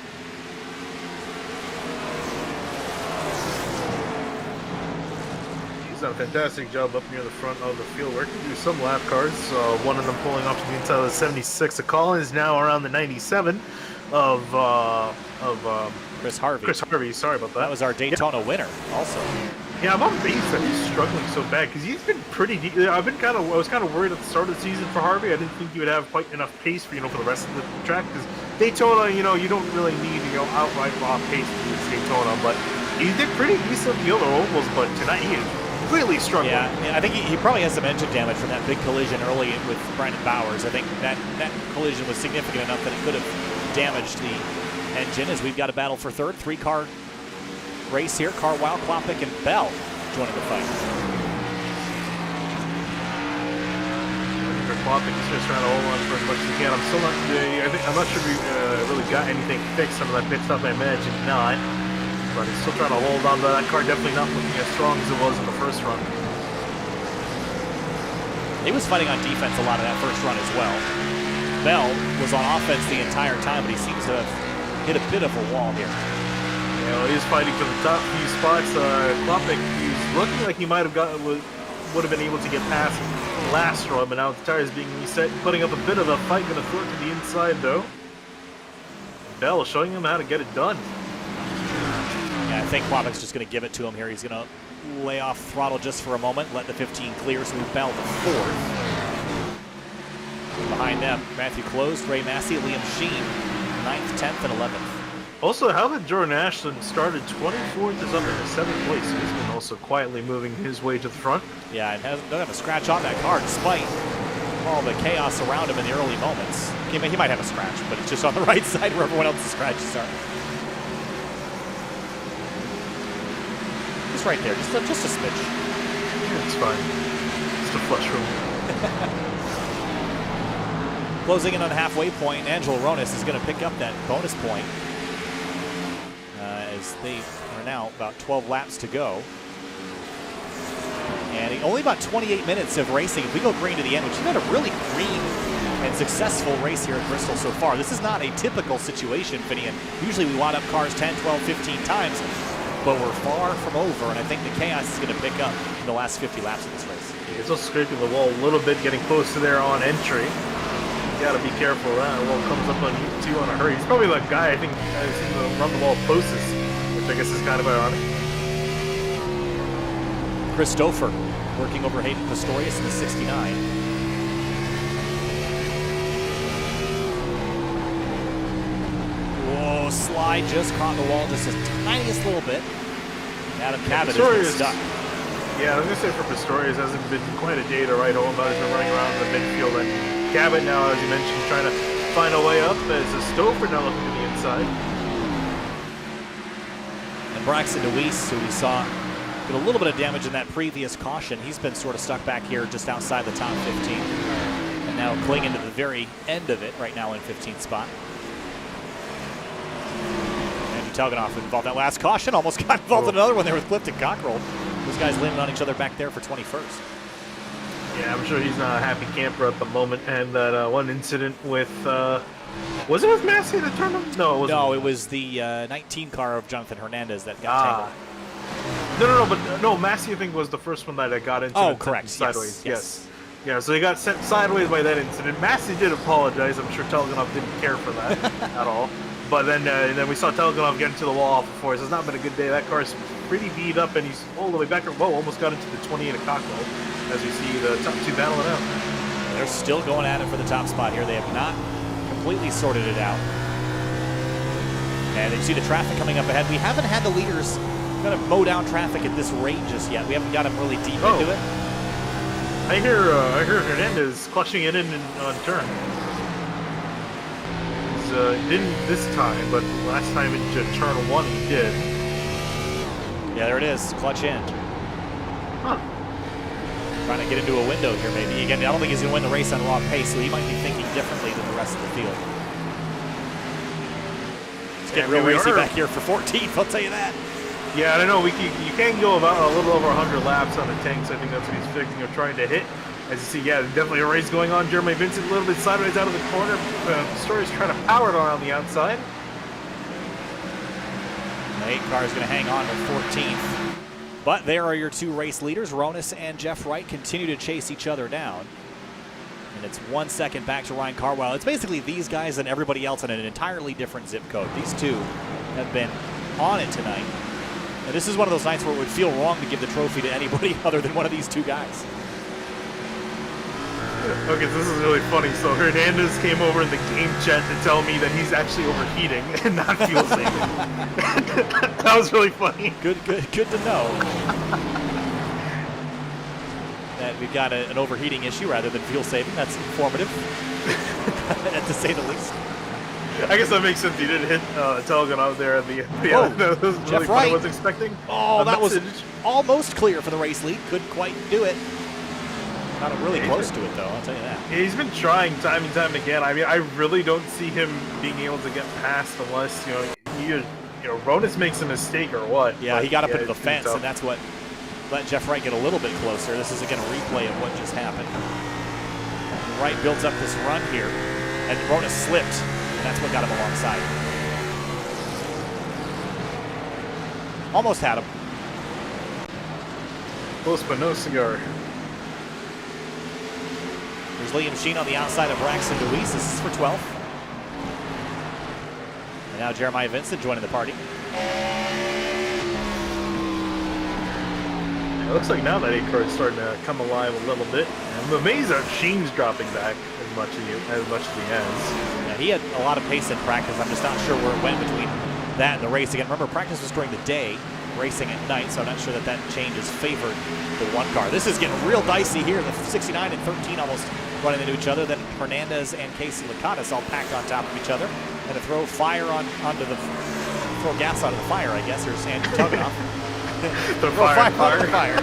He's done a fantastic job up near the front of the field. We're going to do some lap cars. One of them pulling off to the inside of the 76 of Collins, now around the 97 of Chris Harvey. Chris Harvey, sorry about that. That was our Daytona winner, also. Yeah, I'm amazed that he's struggling so bad because he's been pretty deep. I was kind of worried at the start of the season for Harvey. I didn't think he would have quite enough pace for for the rest of the track because Daytona, you don't really need outright raw pace to use Daytona, but he did pretty decent in the other ovals. But tonight he is really struggling. Yeah, I think he probably has some engine damage from that big collision early with Brandon Bowers. I think that collision was significant enough that it could have damaged the engine, as we've got a battle for third. 3-car race here. Carwile, Klopik, and Bell joining the fight. Kloppik is just trying to hold on for as much as he can. I'm still not. I'm not sure we really got anything fixed under that pit stop. I imagine not. But he's still trying to hold on to that car. Definitely not looking as strong as it was in the first run. He was fighting on defense a lot of that first run as well. Bell was on offense the entire time, but he seems to have hit a bit of a wall here. Yeah, well, he's fighting for the top few spots. Kloppik, he's looking like he might have would have been able to get past last run, but now the tires being reset, putting up a bit of a fight. Going to throw it to the inside though. Bell showing him how to get it done. Yeah, I think Kloppik's just going to give it to him here. He's going to lay off throttle just for a moment, let the 15 clear, so move Bell to 4th. Behind them, Matthew Closed, Ray Massey, Liam Sheen, 9th, 10th, and 11th. Also, how did Jordan Ashland started 24th is up into 7th place. He's been also quietly moving his way to the front. Yeah, and doesn't have a scratch on that car despite all the chaos around him in the early moments. He might have a scratch, but it's just on the right side where everyone else's scratches are. Just right there, just a smidge. Yeah, it's fine. Just a flush room. Closing in on the halfway point, Angelo Ronis is going to pick up that bonus point. As they are now about 12 laps to go. And only about 28 minutes of racing. If we go green to the end, which has been a really green and successful race here at Bristol so far. This is not a typical situation, Finian. Usually we wad up cars 10, 12, 15 times, but we're far from over, and I think the chaos is going to pick up in the last 50 laps of this race. He's also scraping the wall a little bit, getting close to there on entry. You gotta be careful of that. The wall comes up on you too on a hurry. He's probably the guy I think I've seen to run the wall closest, which I guess is kind of ironic. Christopher working over Hayden Pistorius in the 69. Whoa, slide just caught the wall just the tiniest little bit. Adam Cabot has been stuck. Yeah, I was gonna say for Pistorius, hasn't been quite a day to write home about. He's been running around in the midfield, and Cabot now, as you mentioned, trying to find a way up as a Stouffer now looking to the inside. And Braxton DeWeese, who we saw get a little bit of damage in that previous caution, he's been sort of stuck back here just outside the top 15. And now clinging to the very end of it right now in 15th spot. Andrew Telganoff involved that last caution, almost got involved in another one there with Clifton Cockrell. Those guys leaning on each other back there for 21st. Yeah, I'm sure he's not a happy camper at the moment. And that one incident with, was it with Massey that turned him? No, it wasn't. No, it was the 19 car of Jonathan Hernandez that got tangled. No, Massey I think was the first one that got into. Oh, correct. Sideways. Yes. Yeah, so he got sent sideways by that incident. Massey did apologize. I'm sure Telganov didn't care for that at all. But then we saw Telganov get into the wall before. It's not been a good day. That car's pretty beat up, and he's all the way back. Whoa, almost got into the 28 of Cockrell as we see the top two battling out. They're still going at it for the top spot here. They have not completely sorted it out. And you see the traffic coming up ahead. We haven't had the leaders kind of mow down traffic at this rate just yet. We haven't got them really deep into it. I hear Hernandez clutching it in on turn. Didn't this time, but last time in turn 1 he did. Yeah, there it is. Clutch in. Huh. Trying to get into a window here, maybe. Again, I don't think he's going to win the race on raw pace, so he might be thinking differently than the rest of the field. It's getting real racy back here for 14th, I'll tell you that. Yeah, I don't know. You can go about a little over 100 laps on the tanks. I think that's what he's fixing or trying to hit. As you see, yeah, definitely a race going on. Jeremy Vincent a little bit sideways out of the corner. Story's trying to power it on the outside. The 8 car is going to hang on with 14th. But there are your two race leaders. Ronis and Jeff Wright continue to chase each other down. And it's 1 second back to Ryan Carwile. It's basically these guys and everybody else in an entirely different zip code. These two have been on it tonight. And this is one of those nights where it would feel wrong to give the trophy to anybody other than one of these two guys. Okay, so this is really funny. So Hernandez came over in the game chat to tell me that he's actually overheating and not fuel saving. That was really funny. Good to know. That we've got an overheating issue rather than fuel saving. That's informative, to say the least. I guess that makes sense. He didn't hit Telgan out there at the end. Yeah, that was really Jeff funny. Wright. I was expecting. Oh, that was almost clear for the race lead. Couldn't quite do it. Got really close to it, though, I'll tell you that. Yeah, he's been trying time and time again. I mean, I really don't see him being able to get past unless, Ronus makes a mistake or what. Yeah, he got up into the fence, tough. and that's what let Jeff Wright get a little bit closer. This is again a replay of what just happened. Wright builds up this run here, and Ronus slipped, and that's what got him alongside. Almost had him. Close but no cigar. There's Liam Sheen on the outside of Braxton Deweese. This is for 12th. And now Jeremiah Vincent joining the party. It looks like now that 8 car is starting to come alive a little bit. And I'm amazed that Sheen's dropping back as much as he has. Yeah, he had a lot of pace in practice. I'm just not sure where it went between that and the race. Again, remember, practice was during the day, racing at night, so I'm not sure that change has favored the 1 car. This is getting real dicey here. The 69 and 13 almost running into each other. Then Hernandez and Casey Lakatos all packed on top of each other. And to throw fire throw gas onto the fire, I guess. There's Andrew Tuganoff. The fire.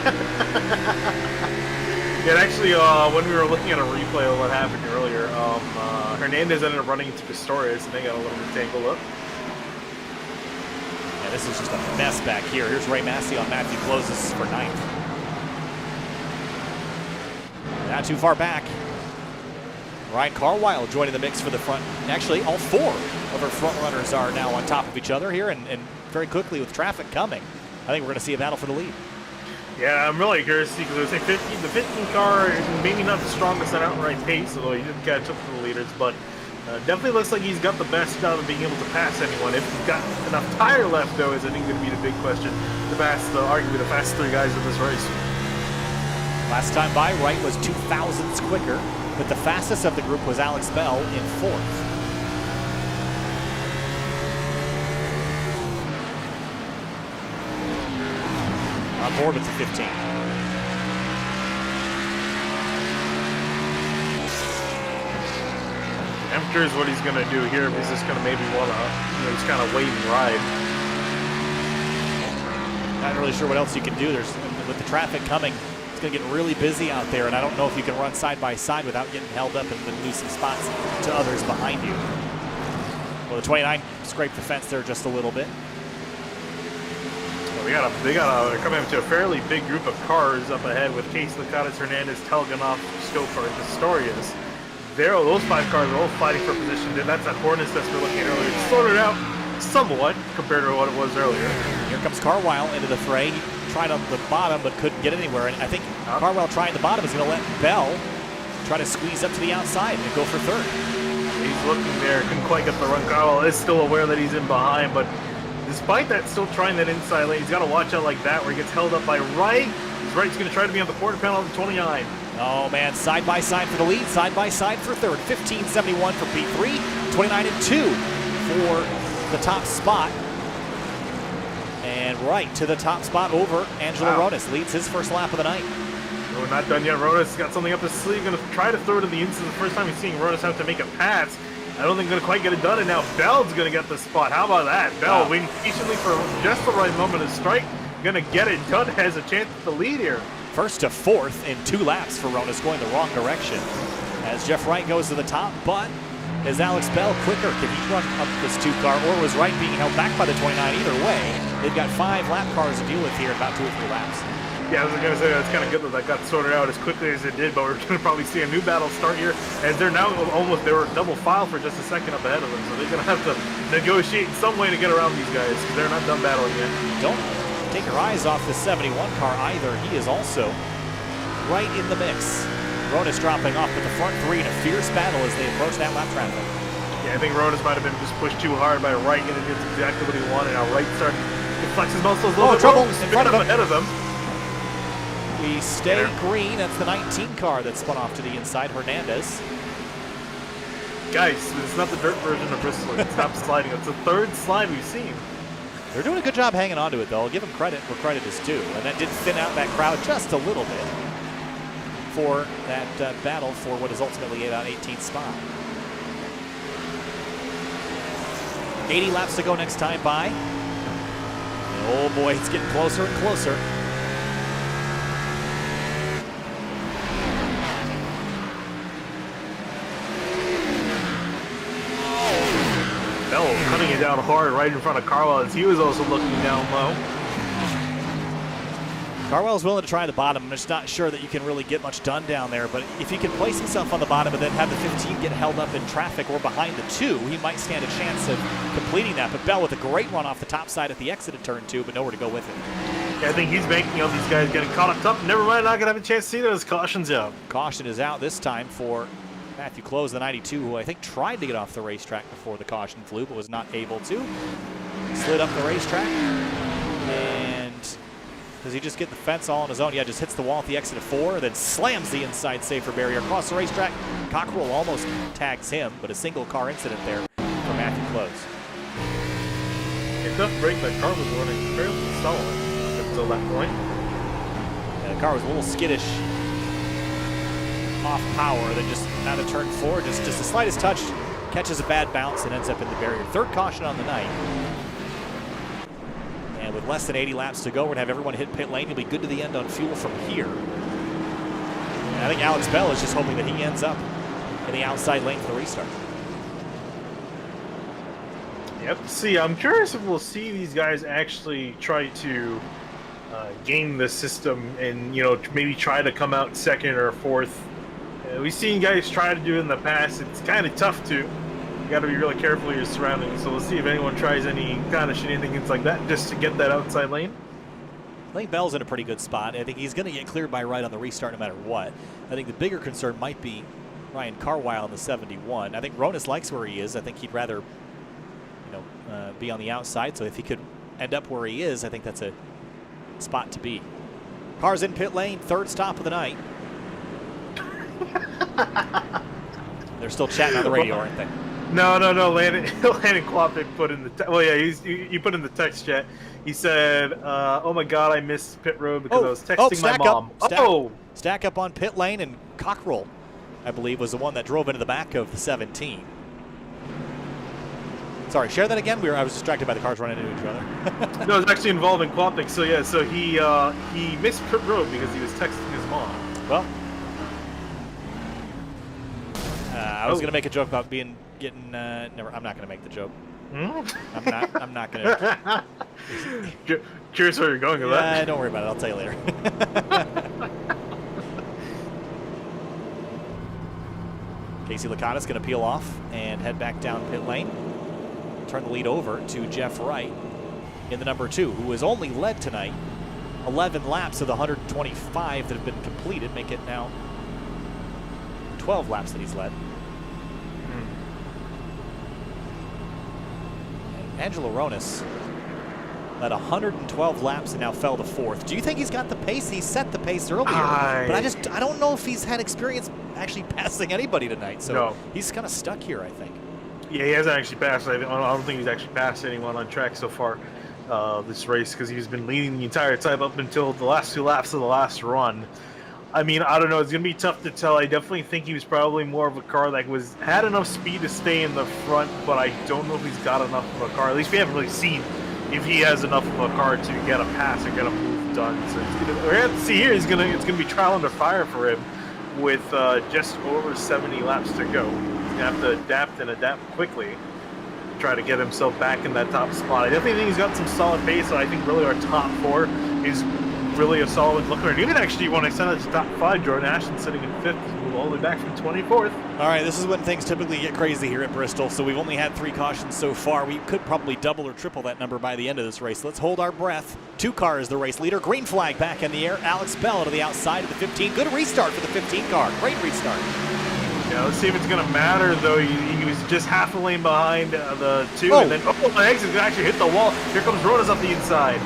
Yeah, actually, when we were looking at a replay of what happened earlier, Hernandez ended up running into Pistorius, and they got a little bit tangled up. Yeah, this is just a mess back here. Here's Ray Massey on Matthew Closes for 9th. Not too far back. Ryan Carwile joining the mix for the front. Actually, all 4 of our front runners are now on top of each other here, and very quickly with traffic coming, I think we're going to see a battle for the lead. Yeah, I'm really curious to see, because I would say the 15 car is maybe not the strongest at outright pace, although he did catch up to the leaders, but definitely looks like he's got the best out of being able to pass anyone. If he's got enough tire left, though, is I think going to be the big question to pass arguably the fast 3 guys in this race. Last time by, Wright was 2,000ths quicker, but the fastest of the group was Alex Bell in 4th. On board with the 15. I'm curious what he's going to do here, if he's just going to maybe want to, just kind of wait and ride. Not really sure what else you can do. With the traffic coming, it's going to get really busy out there, and I don't know if you can run side by side without getting held up and then lose some spots to others behind you. Well, the 29 scraped the fence there just a little bit. They're coming up to a fairly big group of cars up ahead with Case, Lakatos, Hernandez, Telganoff, Stofar, and Pistorius. Those 5 cars are all fighting for position. That's that Hornets that we were looking at earlier. It slowed it out somewhat compared to what it was earlier. Here comes Carwile into the fray. He tried on the bottom but couldn't get anywhere. And I think Carwile trying the bottom is going to let Bell try to squeeze up to the outside and go for 3rd. He's looking there, couldn't quite get the run. Carwile is still aware that he's in behind, but despite that, still trying that inside lane. He's got to watch out like that where he gets held up by Wright. Wright's going to try to be on the quarter panel of the 29. Oh, man, side by side for the lead, side by side for 3rd. 15.71 for P3, 29 and 2 for the top spot. And Wright to the top spot over Angelo Rodas. Leads his first lap of the night. No, we're not done yet. Rodas got something up his sleeve. Going to try to throw it in the inside. The first time he's seeing Rodas have to make a pass. I don't think going to quite get it done, and now Bell's going to get the spot. How about that? Bell waiting patiently for just the right moment to strike. Going to get it done, has a chance at the lead here. First to 4th in 2 laps for Rodas, going the wrong direction. As Jeff Wright goes to the top, but is Alex Bell quicker? Can he run up this 2 car, or was Wright being held back by the 29? Either way, they've got 5 lap cars to deal with here in about 2 or 3 laps. Yeah, I was going to say that's kind of good that got sorted out as quickly as it did, but we're going to probably see a new battle start here as they're now they were double file for just a second up ahead of them, so they're going to have to negotiate some way to get around these guys because they're not done battling yet. Don't take your eyes off the 71 car either. He is also right in the mix. Rodas dropping off, but the front 3 in a fierce battle as they approach that lap traffic. Yeah, I think Rodas might have been just pushed too hard by Wright, and it gets exactly what he wanted. Now Wright starting to flex his muscles a little bit. Trouble in front of him. Ahead of him. We stay green. That's the 19 car that spun off to the inside. Hernandez. Guys, it's not the dirt version of Bristol. It stopped sliding. It's the 3rd slide we've seen. They're doing a good job hanging on to it, though. I'll give them credit where credit is due. And that did thin out that crowd just a little bit for that battle for what is ultimately about 18th spot. 80 laps to go next time by. And oh boy, it's getting closer and closer. Bell cutting it down hard right in front of Carwell as he was also looking down low. Carwell's willing to try the bottom. I'm just not sure that you can really get much done down there, but if he can place himself on the bottom and then have the 15 get held up in traffic or behind the 2, he might stand a chance of completing that. But Bell with a great run off the top side at the exit of turn 2, but nowhere to go with it. Yeah, I think he's banking on these guys getting caught up top. Never mind, not going to have a chance to see those. Caution's out. Caution is out this time for Matthew Close, the 92, who I think tried to get off the racetrack before the caution flew, but was not able to. Slid up the racetrack, and does he just get the fence all on his own? Yeah, just hits the wall at the exit of 4, then slams the inside safer barrier across the racetrack. Cockrell almost tags him, but a single car incident there for Matthew Close. A tough break. That car was running fairly solid up until that point. And the car was a little skittish off power, then just out of turn 4, just the slightest touch, catches a bad bounce and ends up in the barrier. Third caution on the night. And with less than 80 laps to go, we're going to have everyone hit pit lane. He'll be good to the end on fuel from here. And I think Alex Bell is just hoping that he ends up in the outside lane for the restart. Yep. See, I'm curious if we'll see these guys actually try to game the system and, you know, maybe try to come out second or fourth. We've seen guys try to do it in the past. It's kind of tough to. You got to be really careful of your surroundings. So we'll see if anyone tries any kind of shenanigans like that just to get that outside lane. I think Bell's in a pretty good spot. I think he's going to get cleared by right on the restart no matter what. I think the bigger concern might be Ryan Carwile in the 71. I think Ronas likes where he is. I think he'd rather, be on the outside. So if he could end up where he is, I think that's a spot to be. Cars in pit lane, third stop of the night. They're still chatting on the radio, aren't they? No. Landon Klopik put in the he put in the text chat. He said, "Oh my God, I missed pit road because I was texting my mom." Stack up on pit lane, and Cockrell, I believe, was the one that drove into the back of the 17. Sorry, share that again. I was distracted by the cars running into each other. No, it's actually involving Klopik. So yeah, so he missed pit road because he was texting his mom. Well, I was gonna make a joke about getting. Never. I'm not gonna make the joke. I'm not gonna. Curious where you're going with that. Don't worry about it. I'll tell you later. Casey Licata's gonna peel off and head back down pit lane. Turn the lead over to Jeff Wright in the number 2, who has only led tonight 11 laps of the 125 that have been completed, make it now 12 laps that he's led. And Angelo Ronas led 112 laps and now fell to 4th. Do you think he's got the pace? He set the pace earlier, but I don't know if he's had experience actually passing anybody tonight. So he's kind of stuck here, I think. Yeah, he hasn't actually passed. I don't think he's actually passed anyone on track so far this race because he's been leading the entire time up until the last 2 laps of the last run. I mean, I don't know. It's going to be tough to tell. I definitely think he was probably more of a car that had enough speed to stay in the front, but I don't know if he's got enough of a car. At least we haven't really seen if he has enough of a car to get a pass or get a move done. So we're going to have to see here. It's going to be trial under fire for him with just over 70 laps to go. He's going to have to adapt quickly. Try to get himself back in that top spot. I definitely think he's got some solid pace, so I think really our top 4 is really a solid look. Or even actually, when I send it to top 5, Jordan Ashton sitting in 5th, moved all the way back from 24th. All right, this is when things typically get crazy here at Bristol. So we've only had 3 cautions so far. We could probably double or triple that number by the end of this race. Let's hold our breath. 2 cars, the race leader. Green flag back in the air. Alex Bell to the outside of the 15. Good restart for the 15 car. Great restart. Yeah, let's see if it's going to matter, though. He was just half a lane behind the 2, and then the exit's going to actually hit the wall. Here comes Ronas up the inside.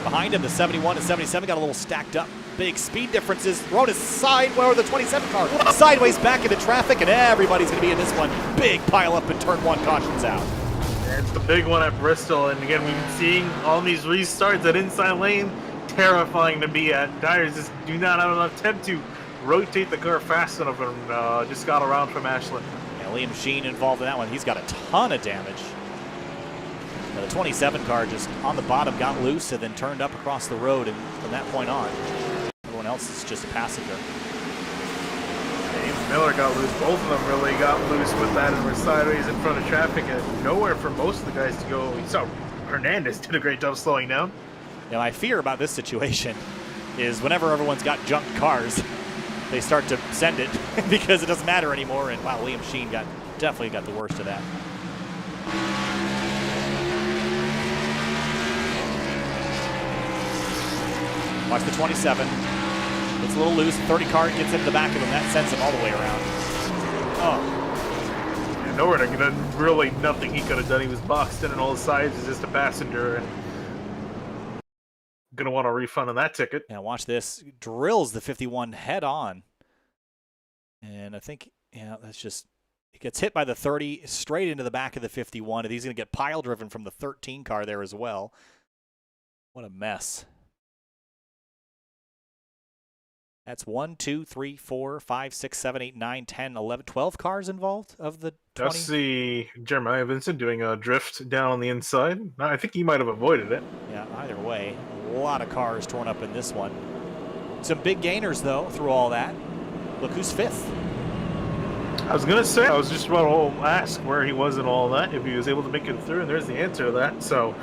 Behind him, the 71 and 77 got a little stacked up. Big speed differences. Ronas the 27 car sideways back into traffic, and everybody's going to be in this one. Big pile up in turn 1, cautions out. Yeah, it's the big one at Bristol, and again, we've been seeing all these restarts at inside lane. Terrifying to be at. Tires just do not have enough temp to rotate the car fast enough, and just got around from Ashland. Yeah, Liam Sheen involved in that one. He's got a ton of damage. Now, the 27 car just on the bottom got loose and then turned up across the road, and from that point on, everyone else is just a passenger. James Miller got loose. Both of them really got loose with that and were sideways in front of traffic and nowhere for most of the guys to go. You saw Hernandez did a great job slowing down. Now, my fear about this situation is whenever everyone's got junked cars, they start to send it because it doesn't matter anymore. And wow, Liam Sheen definitely got the worst of that. Watch the 27. It's a little loose. 30 car gets into the back of him. That sends him all the way around. Oh. Yeah, nowhere to get really nothing he could have done. He was boxed in on all sides as just a passenger and gonna want a refund on that ticket. Now watch this. Drills the 51 head on. And I think, yeah, that's just, he gets hit by the 30 straight into the back of the 51, and he's going to get pile driven from the 13 car there as well. What a mess. That's 1, 2, 3, 4, 5, 6, 7, 8, 9, 10, 11, 12 cars involved of the 20. Just see Jeremiah Vincent doing a drift down on the inside. I think he might have avoided it. Yeah, either way, a lot of cars torn up in this one. Some big gainers, though, through all that. Look who's fifth. I was going to say, I was just about to ask where he was in all that, if he was able to make it through, and there's the answer to that. So,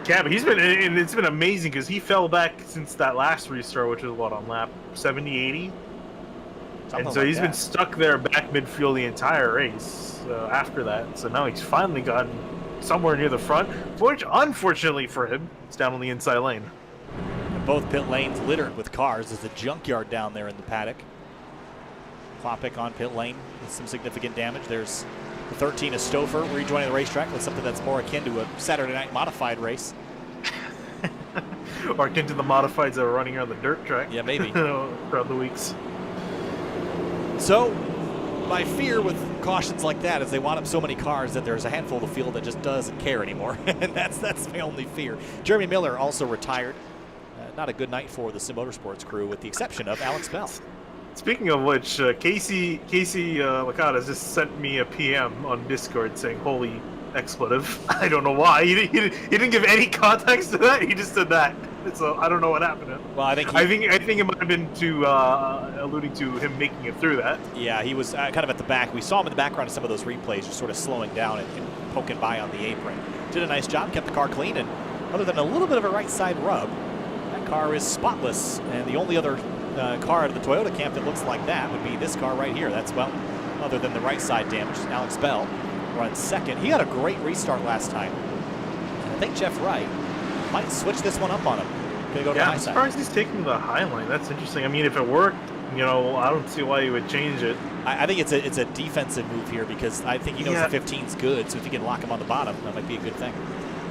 yeah, but it's been amazing because he fell back since that last restart, which was what, on lap 70, 80? Something and so like he's that. been stuck there back midfield the entire race after that. So now he's finally gotten somewhere near the front, which unfortunately for him, it's down on the inside lane. Both pit lanes littered with cars. There's a junkyard down there in the paddock. Klopik on pit lane with some significant damage. There's the 13 of Stouffer rejoining the racetrack with something that's more akin to a Saturday night modified race. Or akin to the modifieds that are running on the dirt track. Yeah, maybe. Throughout the weeks. So, my fear with cautions like that is they wad up so many cars that there's a handful of the field that just doesn't care anymore. And that's my only fear. Jeremy Miller also retired. Not a good night for the Sim Motorsports crew, with the exception of Alex Bell. Speaking of which, Casey Licata just sent me a PM on Discord saying, "Holy expletive." I don't know why. He didn't give any context to that. He just said that. So I don't know what happened. Well, I think it might have been alluding to him making it through that. Yeah, he was kind of at the back. We saw him in the background of some of those replays, just sort of slowing down and poking by on the apron. Did a nice job, kept the car clean, and other than a little bit of a right side rub, that car is spotless. And the only other car out of the Toyota camp that looks like that would be this car right here. That's, well, other than the right side damage. Alex Bell runs second. He had a great restart last time. I think Jeff Wright might switch this one up on him. Gonna go to the high I'm side. surprised he's taking the high line. That's interesting. I mean, if it worked, I don't see why he would change it. I think it's a defensive move here because I think he knows the 15's good, so if you can lock him on the bottom, that might be a good thing.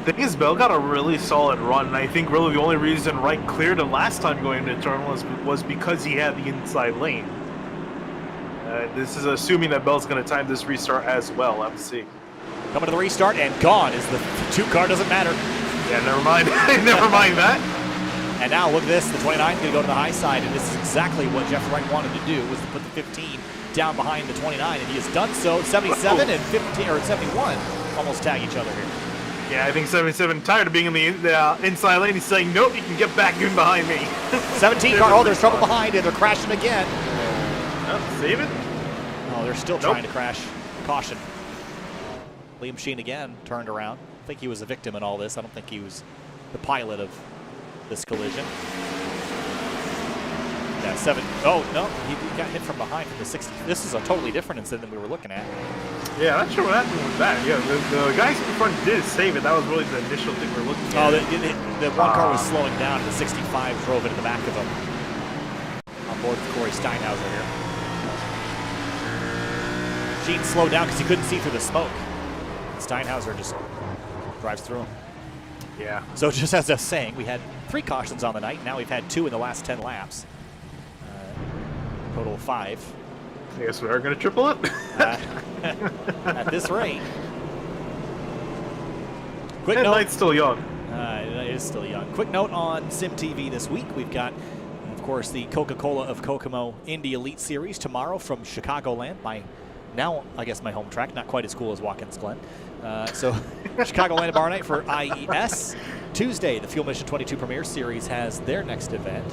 The thing is, Bell got a really solid run, and I think really the only reason Wright cleared him last time going into turn was because he had the inside lane. This is assuming that Bell's going to time this restart as well. We'll have to see. Coming to the restart, and gone is the two car. Doesn't matter. Yeah, never mind. Never mind that. And now look at this. The 29 is going to go to the high side, and this is exactly what Jeff Wright wanted to do, was to put the 15 down behind the 29, and he has done so. 77 and 15 or 71 almost tag each other here. Yeah, I think 77 tired of being in the inside lane. He's saying, nope, you can get back in behind me. 17 car. Oh, there's trouble behind, and they're crashing again. Save it. Oh, they're still trying to crash. Caution. Liam Sheen again turned around. I think he was a victim in all this. I don't think he was the pilot of this collision. Yeah, 7. Oh, no, he got hit from behind from the 60. This is a totally different incident than we were looking at. Yeah, I'm not sure what happened with that. Yeah, the guys in front did save it. That was really the initial thing we were looking at. Oh, the one car was slowing down, and the 65 drove into the back of him. On board with Corey Steinhauser here. Sheen slowed down because he couldn't see through the smoke. Steinhauser just drives through him. Yeah. So just as I was saying, we had 3 cautions on the night. Now we've had 2 in the last 10 laps. Total of 5. I guess we are going to triple it. At this rate. Quick And note. Knight's still young. It is still young. Quick note on Sim TV this week. We've got, of course, the Coca-Cola of Kokomo Indy Elite Series tomorrow from Chicagoland. Now, I guess, my home track. Not quite as cool as Watkins Glen. So, Chicagoland and Bar Night for IES. Tuesday, the Fuel Mission 22 Premier Series has their next event.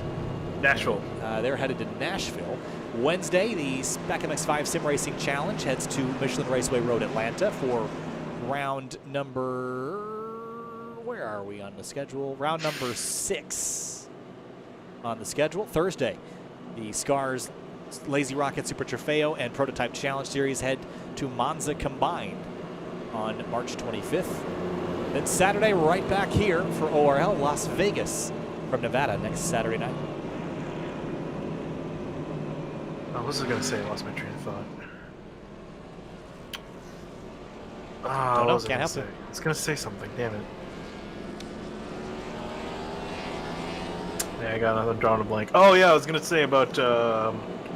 Nashville. They're headed to Nashville. Wednesday, the Spec MX5 Sim Racing Challenge heads to Michelin Raceway Road, Atlanta for round number, where are we on the schedule? Round number 6 on the schedule. Thursday, the Scars Lazy Rocket Super Trofeo and Prototype Challenge Series head to Monza combined on March 25th. Then Saturday, right back here for ORL, Las Vegas from Nevada next Saturday night. Oh, what was I going to say? I lost my train of thought. What was I can't gonna help say? it. I was going to say something, damn it. Yeah, I got nothing, drawing a blank. Oh yeah, I was going to say about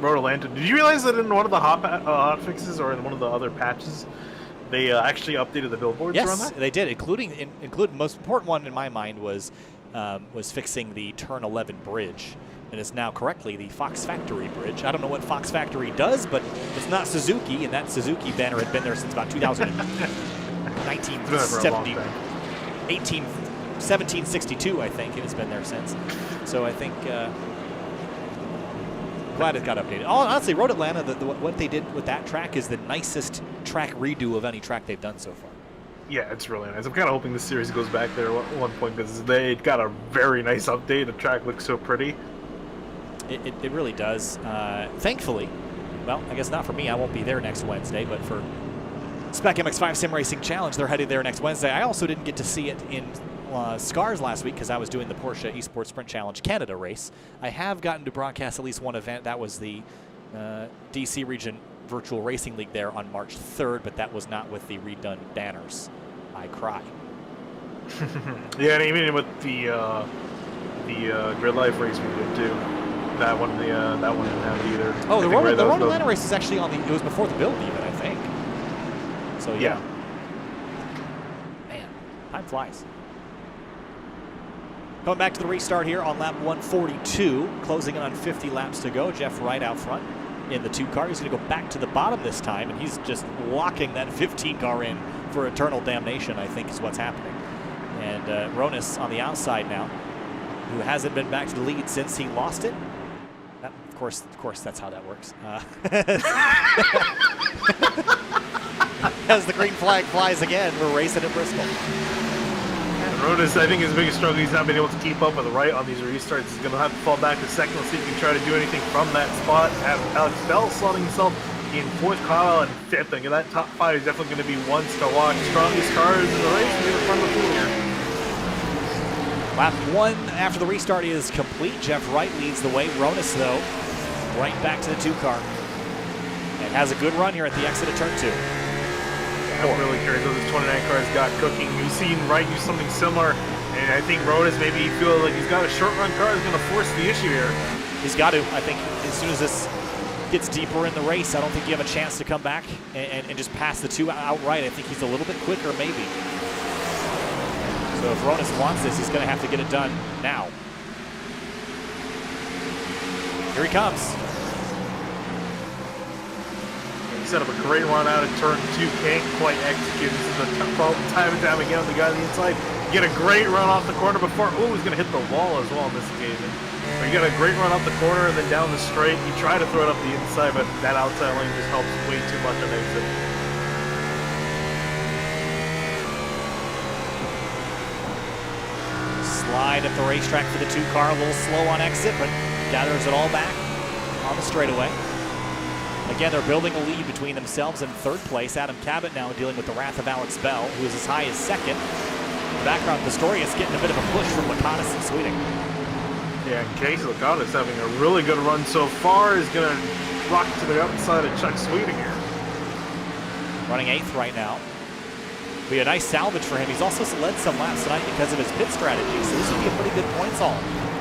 Road Atlanta. Did you realize that in one of the hot fixes or in one of the other patches, they actually updated the billboards around Yes, that? they did, including the most important one in my mind was fixing the Turn 11 bridge. And it's now correctly the Fox Factory bridge. I don't know what Fox Factory does, but it's not Suzuki, and that Suzuki banner had been there since about 1762, I think, and it's been there since. So I think, glad it got updated. Oh, honestly, Road Atlanta, what they did with that track is the nicest track redo of any track they've done so far. Yeah, it's really nice. I'm kind of hoping this series goes back there at one point because they got a very nice update. The track looks so pretty. It really does. Thankfully, well, I guess not for me. I won't be there next Wednesday, but for Spec MX5 Sim Racing Challenge, they're headed there next Wednesday. I also didn't get to see it in Scars last week because I was doing the Porsche Esports Sprint Challenge Canada race. I have gotten to broadcast at least one event. That was the DC Region Virtual Racing League there on March 3rd, but that was not with the redone banners. I cry. Yeah, and even with the Grid Life race we did too. That one didn't have it either. Oh, the Road Atlanta race is actually on the. It was before the build even, I think. So yeah. Man, time flies. Going back to the restart here on lap 142, closing in on 50 laps to go. Jeff Wright out front in the 2 car. He's going to go back to the bottom this time, and he's just locking that 15 car in for eternal damnation, I think is what's happening. And Ronis on the outside now, who hasn't been back to the lead since he lost it. That, of course, that's how that works. As the green flag flies again, we're racing at Bristol. Ronis, I think his biggest struggle, he's not been able to keep up with the right on these restarts. He's going to have to fall back to second. Let's see if he can try to do anything from that spot. Alex Bell slotting himself in 4th, Kyle in 5th. I think that top 5 is definitely going to be ones to watch. Strongest cars in the race near the front of the field here. Lap 1 after the restart is complete. Jeff Wright leads the way. Ronis, though, right back to the 2 car. And has a good run here at the exit of turn 2. I'm really curious how this 29 car's got cooking. We've seen Wright do something similar, and I think Ronis maybe feels like he's got a short run car is going to force the issue here. He's got to. I think as soon as this gets deeper in the race, I don't think you have a chance to come back and just pass the 2 outright. I think he's a little bit quicker, maybe. So if Ronis wants this, he's going to have to get it done now. Here he comes. He set up a great run out of turn 2, can't quite execute. This is the problem time and time again on the guy on the inside. Get a great run off the corner before, he's going to hit the wall as well on this occasion. But you got a great run off the corner and then down the straight. You try to throw it up the inside, but that outside lane just helps way too much on exit. Slide up the racetrack for the 2 car, a little slow on exit, but gathers it all back on the straightaway. Again, they're building a lead between themselves and 3rd place. Adam Cabot now dealing with the wrath of Alex Bell, who is as high as 2nd. In the background, Pistorius getting a bit of a push from Lacanis and Sweeting. Yeah, Casey Lacanis having a really good run so far. Is going to rock to the outside of Chuck Sweeting here. Running 8th right now. Be a nice salvage for him. He's also led some laps tonight because of his pit strategy, so this would be a pretty good points haul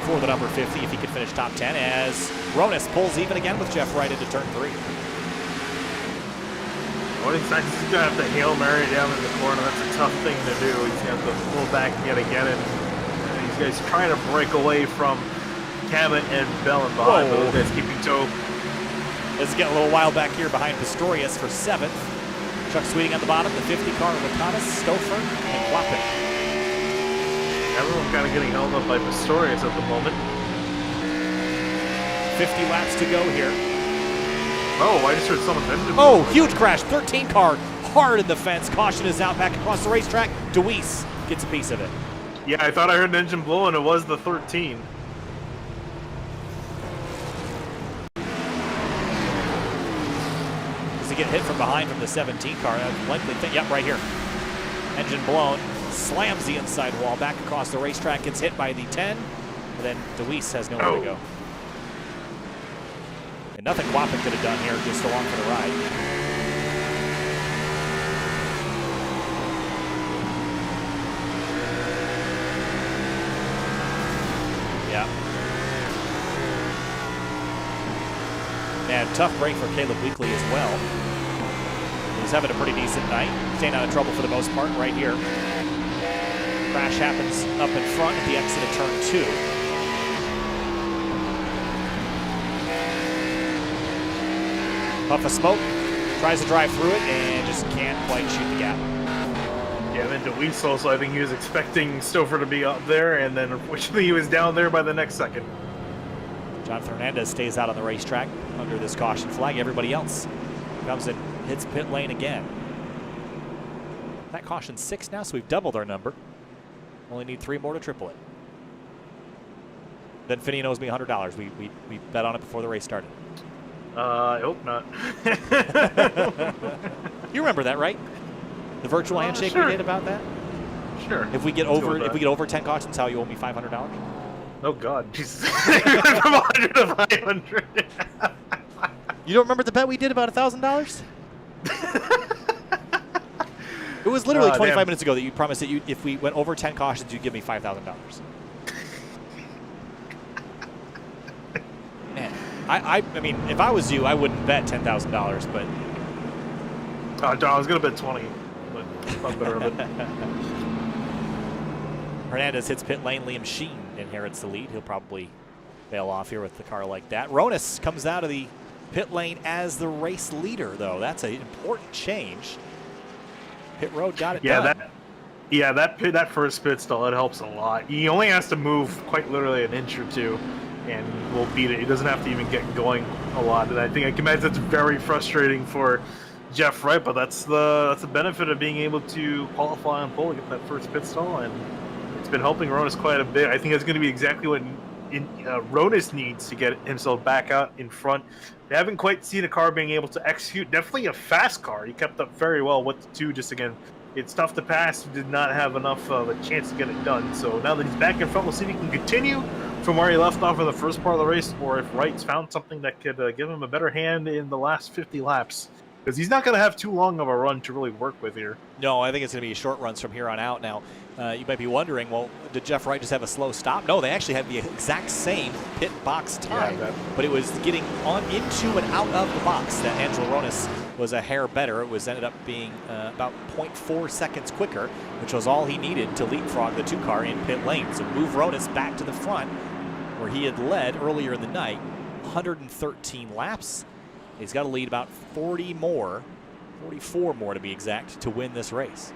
for the number 50 if he could finish top 10 as Ronis pulls even again with Jeff Wright into turn 3. Well, he's going to have to Hail Mary down in the corner. That's a tough thing to do. He's going to have to pull back yet again, and these guys trying to break away from Cabot and Bell and behind, but those guys keeping toe. This is getting a little wild back here behind Pistorius for 7th. Chuck Sweeting on the bottom, the 50 car, Lacanis, Stouffer, and Kloppin. Everyone kind of getting held up by Pistorius at the moment. 50 laps to go here. Oh, I just heard someone's engine. Oh, huge crash. 13 car hard in the fence. Caution is out back across the racetrack. Deweese gets a piece of it. Yeah, I thought I heard an engine blow, and it was the 13. Does he get hit from behind from the 17 car? Likely think, yep, right here. Engine blown. Slams the inside wall back across the racetrack. Gets hit by the 10. And then Deweese has nowhere to go. And nothing Quapik could have done here, just along for the ride. Yeah. And tough break for Caleb Weekly as well. He's having a pretty decent night. Staying out of trouble for the most part right here. Crash happens up in front at the exit of turn 2. Puff of smoke, tries to drive through it and just can't quite shoot the gap. Yeah, then Deweese also, I think he was expecting Stouffer to be up there, and then unfortunately he was down there by the next second. Jonathan Hernandez stays out on the racetrack under this caution flag. Everybody else comes and hits pit lane again. That caution's 6 now, so we've doubled our number. Only need 3 more to triple it. Then Finney owes me $100. We bet on it before the race started. I hope not. You remember that, right? The virtual handshake sure. we did about that? Sure. If we get over 10 cautions, how you owe me $500? Oh God, Jesus. From 100 to 500. You don't remember the bet we did about $1,000? It was literally 25 minutes ago that you promised that if we went over 10 cautions, you'd give me $5,000. Man, I mean, if I was you, I wouldn't bet $10,000, but. Oh, John, I was gonna bet 20, but I'm better of it. Hernandez hits pit lane. Liam Sheen inherits the lead. He'll probably bail off here with the car like that. Ronis comes out of the pit lane as the race leader, though. That's an important change. Pit road got it done. That first pit stall, it helps a lot. He only has to move quite literally an inch or two, and we'll beat it. He doesn't have to even get going a lot. And I think I can imagine it's very frustrating for Jeff Wright, but that's the benefit of being able to qualify and pull and get that first pit stall, and it's been helping Ronis quite a bit. I think it's going to be exactly what Ronis needs to get himself back out in front. We haven't quite seen a car being able to execute. Definitely a fast car. He kept up very well with the 2. Just again, it's tough to pass. He did not have enough of a chance to get it done. So now that he's back in front, we'll see if he can continue from where he left off in the first part of the race, or if Wright's found something that could give him a better hand in the last 50 laps. Because he's not going to have too long of a run to really work with here. No, I think it's going to be short runs from here on out. Now, you might be wondering, well, did Jeff Wright just have a slow stop? No, they actually had the exact same pit box time, but it was getting on into and out of the box that Angelo Ronis was a hair better. It was ended up being about 0.4 seconds quicker, which was all he needed to leapfrog the 2 car in pit lane. So move Ronis back to the front where he had led earlier in the night, 113 laps. He's got to lead about 40 more, 44 more to be exact, to win this race.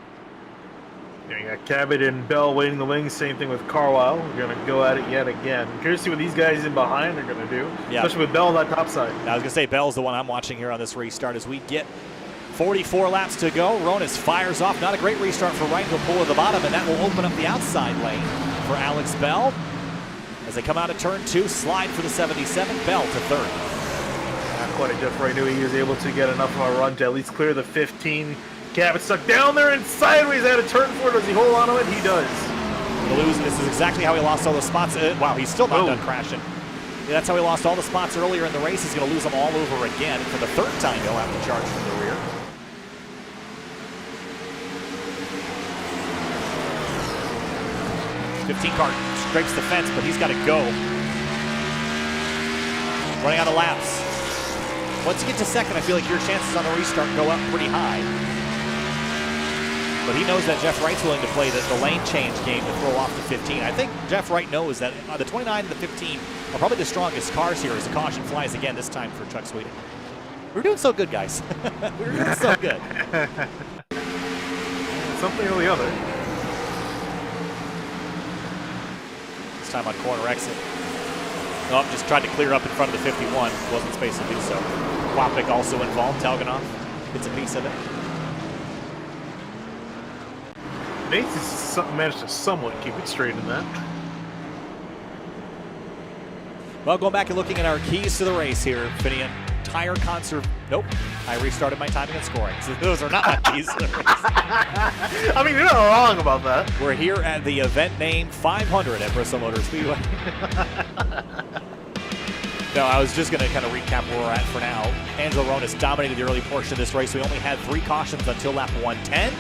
Yeah, you got Cabot and Bell waiting in the wings. Same thing with Carlisle. We're going to go at it yet again. I'm curious to see what these guys in behind are going to do, especially with Bell on that top side. I was going to say Bell's the one I'm watching here on this restart as we get 44 laps to go. Ronis fires off. Not a great restart for Wright. He'll pull at the bottom, and that will open up the outside lane for Alex Bell. As they come out of turn 2, slide for the 77. Bell to 3rd. Not quite. Jeff Wright knew he was able to get enough of a run to at least clear the 15. Cabot stuck down there and sideways out of turn 4. Does he hold on to it? He does. This is exactly how he lost all the spots. Wow, he's still not done crashing. Yeah, that's how he lost all the spots earlier in the race. He's going to lose them all over again. For the 3rd time, he'll have to charge from the rear. .15 car scrapes the fence, but he's got to go. Running out of laps. Once you get to 2nd, I feel like your chances on the restart go up pretty high. But he knows that Jeff Wright's willing to play the lane change game to throw off the 15. I think Jeff Wright knows that the 29 and the 15 are probably the strongest cars here as the caution flies again, this time for Chuck Sweeting. We're doing so good, guys. We're doing so good. Something or the other. This time on corner exit. Oh, just tried to clear up in front of the 51. Wasn't space to do so. Kwapik also involved. Talganov gets a piece of it. Macy's managed to somewhat keep it straight in that. Well, going back and looking at our keys to the race here, Finian. Tire nope. I restarted my timing and scoring. So those are not my keys to the race. I mean, you're not wrong about that. We're here at the event name 500 at Bristol Motor Speedway. No, I was just going to kind of recap where we're at for now. Angelo Ronis dominated the early portion of this race. We only had 3 cautions until lap 110.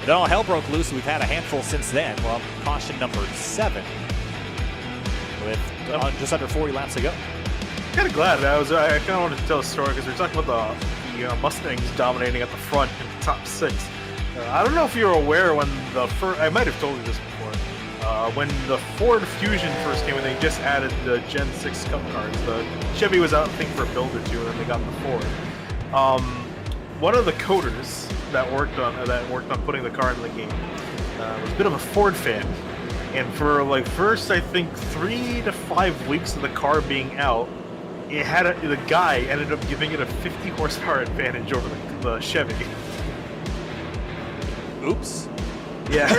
Then all hell broke loose. We've had a handful since then. Well, caution number 7 with just under 40 laps to go. Kind of glad. I kind of wanted to tell a story because we're talking about the Mustangs dominating at the front in the top 6. I don't know if you're aware when I might have told you this before. When the Ford Fusion first came in, they just added the Gen 6 Cup cars. The Chevy was out, I think, for a build or two, and then they got the Ford. One of the coders that worked on putting the car in the game was a bit of a Ford fan, and for like first I think 3 to 5 weeks of the car being out, the guy ended up giving it a 50 horsepower advantage over the Chevy. Oops. Yeah.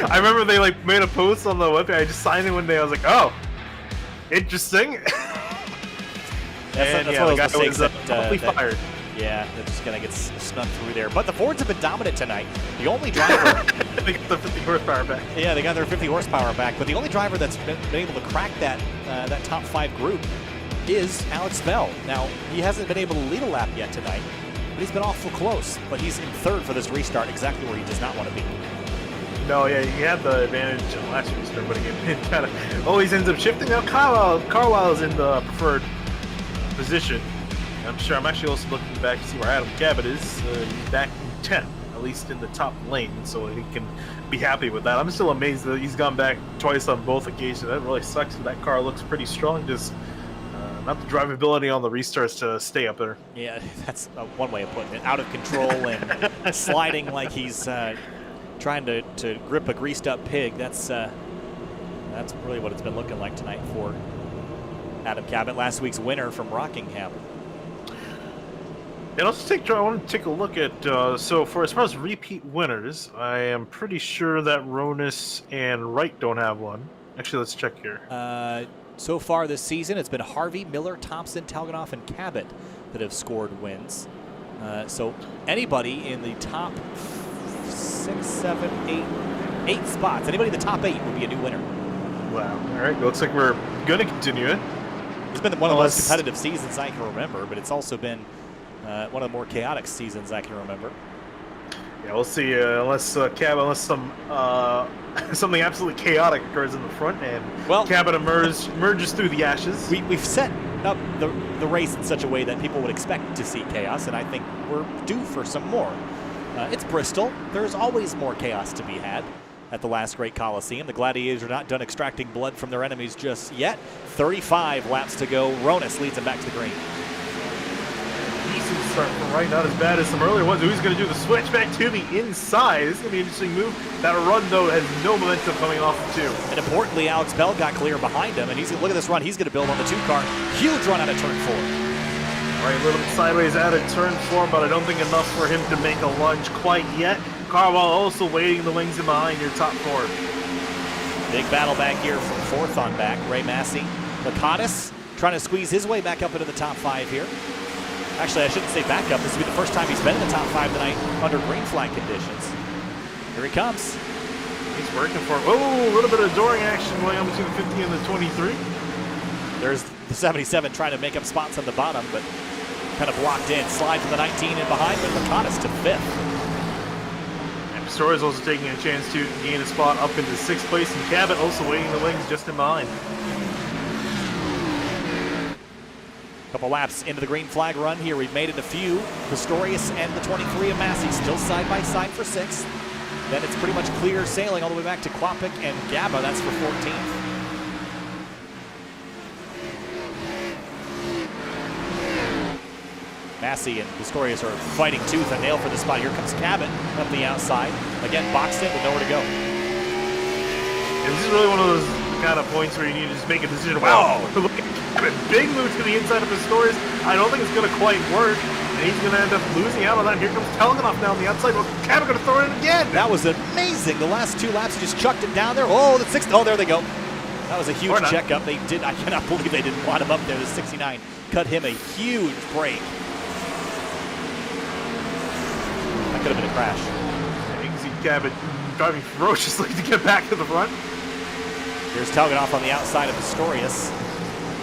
I remember they like made a post on the webpage. I just signed it one day. I was like, oh, interesting. That's one of those mistakes that fired. Yeah, that just kind of gets snuck through there. But the Fords have been dominant tonight. The only driver... They got their 50 horsepower back. Yeah, they got their 50 horsepower back. But the only driver that's been able to crack that top 5 group is Alex Bell. Now, he hasn't been able to lead a lap yet tonight, but he's been awful close. But he's in 3rd for this restart, exactly where he does not want to be. No, yeah, he had the advantage in the last restart, but he kind of always ends up shifting. Now, Carlisle is in the preferred position. I'm actually also looking back to see where Adam Cabot is. He's back in 10th, at least in the top lane, so he can be happy with that. I'm still amazed that he's gone back twice on both occasions. That really sucks. That car looks pretty strong, just not the drivability on the restarts to stay up there. Yeah, that's one way of putting it. Out of control and sliding like he's trying to grip a greased-up pig. That's really what it's been looking like tonight for Adam Cabot, last week's winner from Rockingham. And I want to take a look at, so for as far as repeat winners, I am pretty sure that Ronis and Wright don't have one. Actually, let's check here. So far this season, it's been Harvey, Miller, Thompson, Talganoff, and Cabot that have scored wins. So anybody in the top 6, 7, 8 spots, anybody in the top 8 would be a new winner. Wow. All right, looks like we're going to continue it. It's been one of the most competitive seasons I can remember, but it's also been one of the more chaotic seasons I can remember. Yeah, we'll see. Unless something absolutely chaotic occurs in the front, and Cabot emerges through the ashes. We've set up the race in such a way that people would expect to see chaos, and I think we're due for some more. It's Bristol. There's always more chaos to be had at the Last Great Colosseum. The Gladiators are not done extracting blood from their enemies just yet. 35 laps to go. Ronis leads them back to the green. Decent start from Wright, not as bad as some earlier ones. Who's going to do the switch back to the inside? This is going to be an interesting move. That run, though, has no momentum coming off the 2. And importantly, Alex Bell got clear behind him, and look at this run. He's going to build on the 2 car. Huge run out of turn 4. Right, a little bit sideways out of turn 4, but I don't think enough for him to make a lunge quite yet. Carwell also waiting in the wings and behind your top 4. Big battle back here from 4th on back. Ray Massey. Lakatos trying to squeeze his way back up into the top 5 here. Actually, I shouldn't say back up. This will be the first time he's been in the top 5 tonight under green flag conditions. Here he comes. He's working for it. Oh, a little bit of dooring action going on between the 50 and the 23. There's the 77 trying to make up spots on the bottom, but kind of blocked in. Slide from the 19 and behind, but Lakatos to 5th. And Pistorius also taking a chance to gain a spot up into 6th place, and Cabot also waiting in the wings just in behind. Couple laps into the green flag run here. We've made it a few. Pistorius and the 23 of Massey still side by side for 6th. Then it's pretty much clear sailing all the way back to Kwapik and Gaba. That's for 14th. Massey and Pistorius are fighting tooth and nail for the spot. Here comes Cabot up the outside. Again, boxed in with nowhere to go. And this is really one of those kind of points where you need to just make a decision. Wow, look at Cabot. Big move to the inside of Pistorius. I don't think it's going to quite work. And he's going to end up losing out on that. Here comes Telegonov now on the outside. Well, Cabot going to throw it in again. That was amazing. The last 2 laps, he just chucked it down there. Oh, the 6th. Oh, there they go. That was a huge checkup. They did. I cannot believe they didn't want him up there. The 69 cut him a huge break. That could have been a crash. You can see Cabot driving ferociously to get back to the front. Here's Telganov on the outside of Pistorius.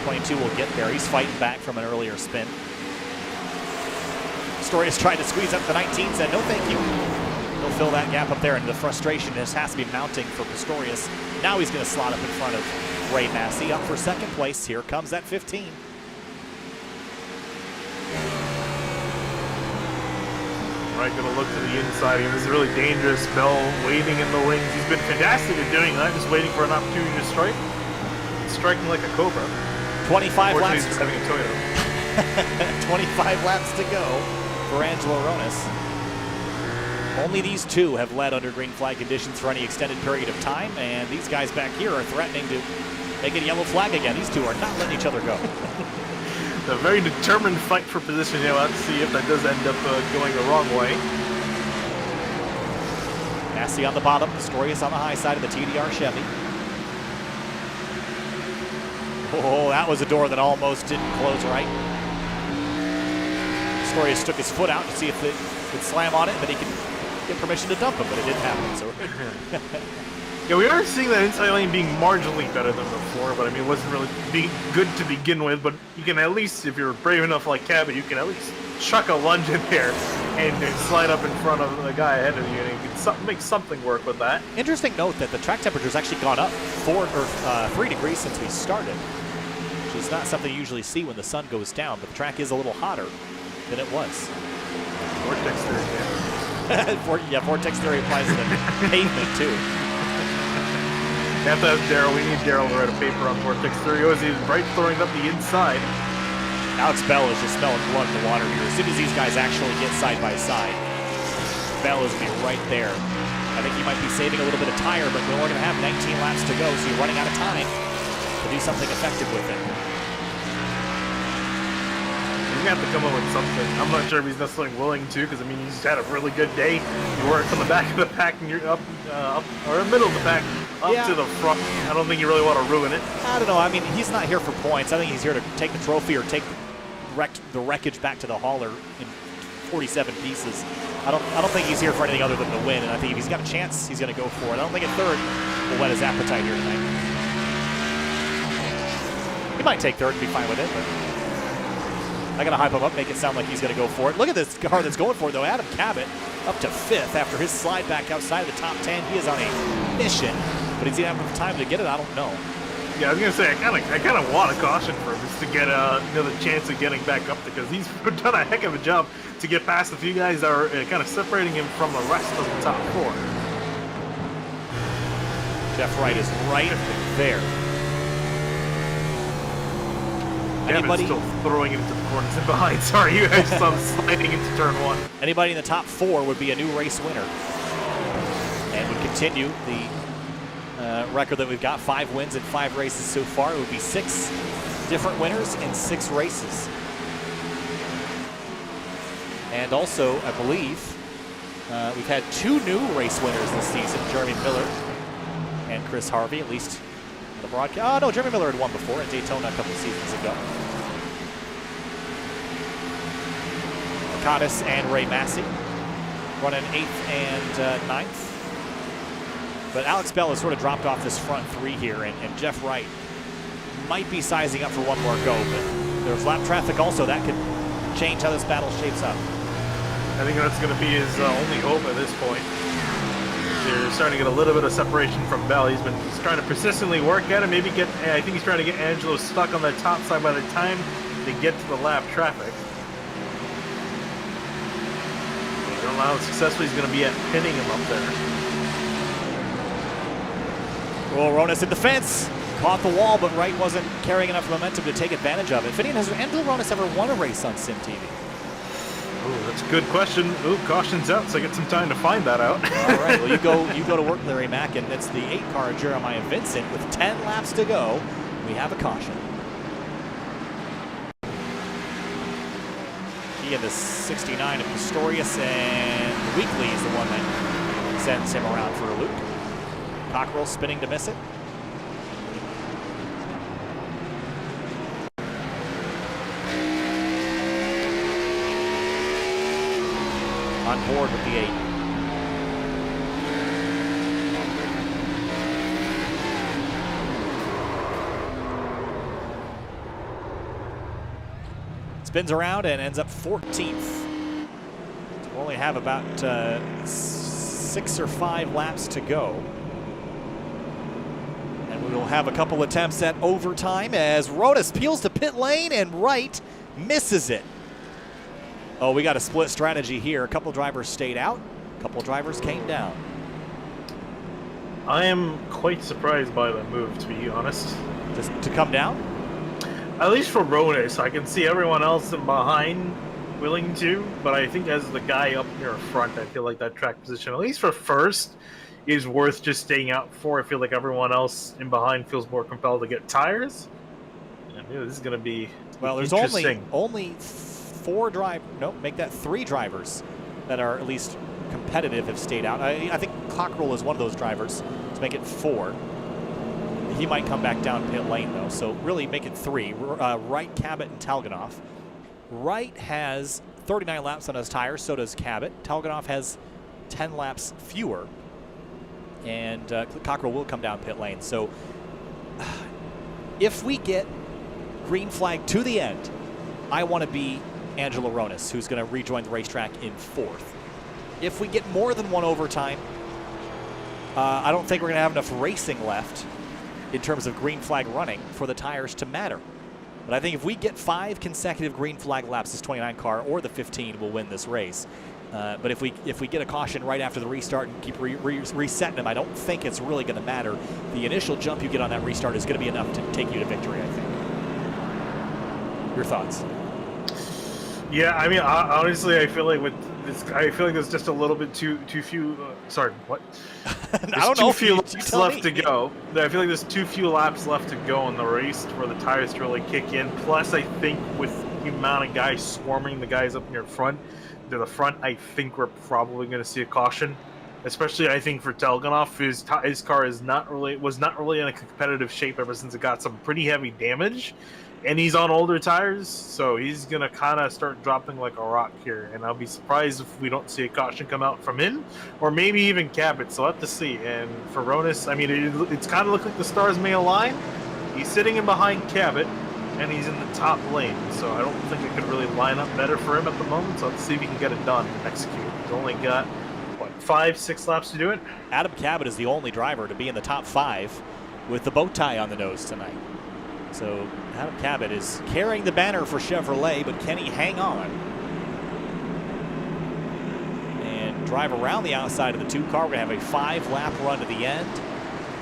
22 will get there. He's fighting back from an earlier spin. Pistorius tried to squeeze up the 19, said no thank you. He'll fill that gap up there, and the frustration just has to be mounting for Pistorius. Now he's going to slot up in front of Ray Massey, up for 2nd place. Here comes that 15. Right, going to look to the inside. This is really dangerous. Bell waiting in the wings. He's been fantastic at doing that, just waiting for an opportunity to strike. Striking like a cobra. 25 laps. He's having a Toyota. 25 laps to go for Angelo Ronis. Only these 2 have led under green flag conditions for any extended period of time, and these guys back here are threatening to make it a yellow flag again. These 2 are not letting each other go. A very determined fight for position. Yeah, let's see if that does end up going the wrong way. Massey on the bottom, Pistorius on the high side of the TDR Chevy. Oh, that was a door that almost didn't close right. Pistorius took his foot out to see if it could slam on it, but he could get permission to dump him, but it didn't happen. So. Yeah, we are seeing that inside lane being marginally better than before, but I mean, it wasn't really good to begin with, but you can at least, if you're brave enough like Cabot, you can at least chuck a lunge in there and slide up in front of the guy ahead of you, and you can make something work with that. Interesting note that the track temperature's actually gone up 3 degrees since we started, which is not something you usually see when the sun goes down, but the track is a little hotter than it was. Vortex theory, yeah. Yeah, vortex theory applies to the pavement, too. You have to have Daryl. We need Daryl to write a paper on vortex theory. He's right throwing up the inside. Alex Bell is just smelling blood in the water here. As soon as these guys actually get side by side, Bell is going to be right there. I think he might be saving a little bit of tire, but we're only going to have 19 laps to go, so you're running out of time to do something effective with it. He's going to have to come up with something. I'm not sure if he's necessarily willing to, because I mean, he's had a really good day. You work on the back of the pack, and you're up or middle of the pack, up to the front. I don't think you really want to ruin it. I don't know. I mean, he's not here for points. I think he's here to take the trophy or take the wreckage back to the hauler in 47 pieces. I don't think he's here for anything other than to win, and I think if he's got a chance, he's going to go for it. I don't think a 3rd will whet his appetite here tonight. He might take 3rd and be fine with it, but I got to hype him up, make it sound like he's going to go for it. Look at this car that's going for it, though. Adam Cabot up to 5th after his slide back outside of the top 10. He is on a mission, but he's going to have enough time to get it? I don't know. Yeah, I was going to say, I kind of want a caution for him just to get another chance of getting back up, because he's done a heck of a job to get past a few guys that are kind of separating him from the rest of the top 4. Jeff Wright is right there. Anybody still throwing it into the corners and behind. Sorry, you guys saw him sliding into turn 1. Anybody in the top 4 would be a new race winner, and would continue the record that we've got. 5 wins in 5 races so far. It would be 6 different winners in 6 races. And also, I believe we've had 2 new race winners this season: Jeremy Miller and Chris Harvey, at least on the broadcast. Oh no, Jeremy Miller had won before at Daytona a couple seasons ago. Cottis and Ray Massey running 8th and 9th. But Alex Bell has sort of dropped off this front 3 here, and Jeff Wright might be sizing up for one more go, but there's lap traffic also. That could change how this battle shapes up. I think that's going to be his only hope at this point. They're starting to get a little bit of separation from Bell. He's trying to persistently work at it. Maybe I think he's trying to get Angelo stuck on the top side by the time they get to the lap traffic. I don't know how successful he's going to be at pinning him up there. Well, Ronis in defense. Caught the wall, but Wright wasn't carrying enough momentum to take advantage of it. Finian, has Angelo Ronis ever won a race on Sim TV? Oh, that's a good question. Oh, caution's out, so I get some time to find that out. All right, well, you go to work, Larry Mack, and it's the 8-car Jeremiah Vincent with 10 laps to go. We have a caution. He in the 69 of Pistorius, and Weekly is the one that sends him around for a loop. Cockrell spinning to miss it. On board with the 8. Spins around and ends up 14th. So we'll only have about 6 or 5 laps to go. And we will have a couple attempts at overtime as Rodas peels to pit lane and Wright misses it. Oh, we got a split strategy here. A couple drivers stayed out, a couple drivers came down. I am quite surprised by that move, to be honest. Just to come down? At least for Rodas, I can see everyone else in behind willing to, but I think as the guy up near front, I feel like that track position, at least for first, is worth just staying out for. I feel like everyone else in behind feels more compelled to get tires. And this is going to be well, there's interesting. only 4 drivers, no, make that 3 drivers that are at least competitive have stayed out. I think Cockrell is one of those drivers to make it 4. He might come back down pit lane though, so really make it 3. Wright, Cabot, and Talganoff. Wright has 39 laps on his tires, so does Cabot. Talganoff has 10 laps fewer, and Cockrell will come down pit lane. So if we get green flag to the end, I want to be Angelo Ronas, who's going to rejoin the racetrack in 4th. If we get more than 1 overtime, I don't think we're going to have enough racing left in terms of green flag running for the tires to matter. But I think if we get 5 consecutive green flag laps, this 29 car or the 15 will win this race. But if we get a caution right after the restart and keep resetting them, I don't think it's really going to matter. The initial jump you get on that restart is going to be enough to take you to victory, I think. Your thoughts? Yeah, I mean, honestly, I feel like with this, I feel like there's just a little bit too few. Sorry, what? I don't know. Too few laps left to go. I feel like there's too few laps left to go in the race for the tires to really kick in. Plus, I think with the amount of guys swarming the guys up near front to the front, I think we're probably going to see a caution. Especially, I think for Talganoff, his car was not really in a competitive shape ever since it got some pretty heavy damage. And he's on older tires, so he's going to kind of start dropping like a rock here. And I'll be surprised if we don't see a caution come out from him, or maybe even Cabot, so we'll have to see. And for Ronas, I mean, it's kind of looked like the stars may align. He's sitting in behind Cabot, and he's in the top lane, so I don't think it could really line up better for him at the moment. So let's see if he can get it done and execute. He's only got, what, 5-6 laps to do it? Adam Cabot is the only driver to be in the top 5 with the bow tie on the nose tonight. So Adam Cabot is carrying the banner for Chevrolet, but can he hang on and drive around the outside of the 2 car? We're going to have a 5-lap run to the end.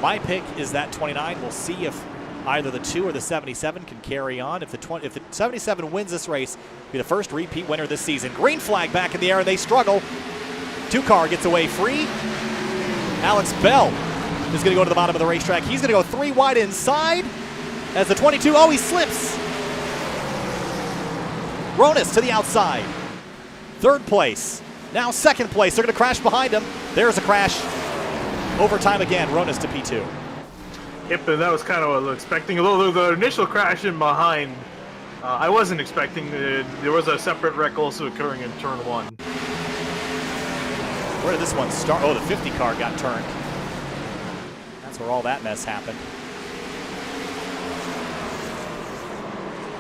My pick is that 29. We'll see if either the 2 or the 77 can carry on. If the 77 wins this race, it'll be the first repeat winner this season. Green flag back in the air, and they struggle. 2 car gets away free. Alex Bell is going to go to the bottom of the racetrack. He's going to go 3 wide inside. As the 22, oh, he slips. Ronas to the outside. 3rd place. Now 2nd place. They're going to crash behind him. There's a crash. Overtime again. Ronas to P2. Yep, and that was kind of what I was expecting. Although the initial crash in behind, I wasn't expecting. There was a separate wreck also occurring in turn 1. Where did this one start? Oh, the 50 car got turned. That's where all that mess happened.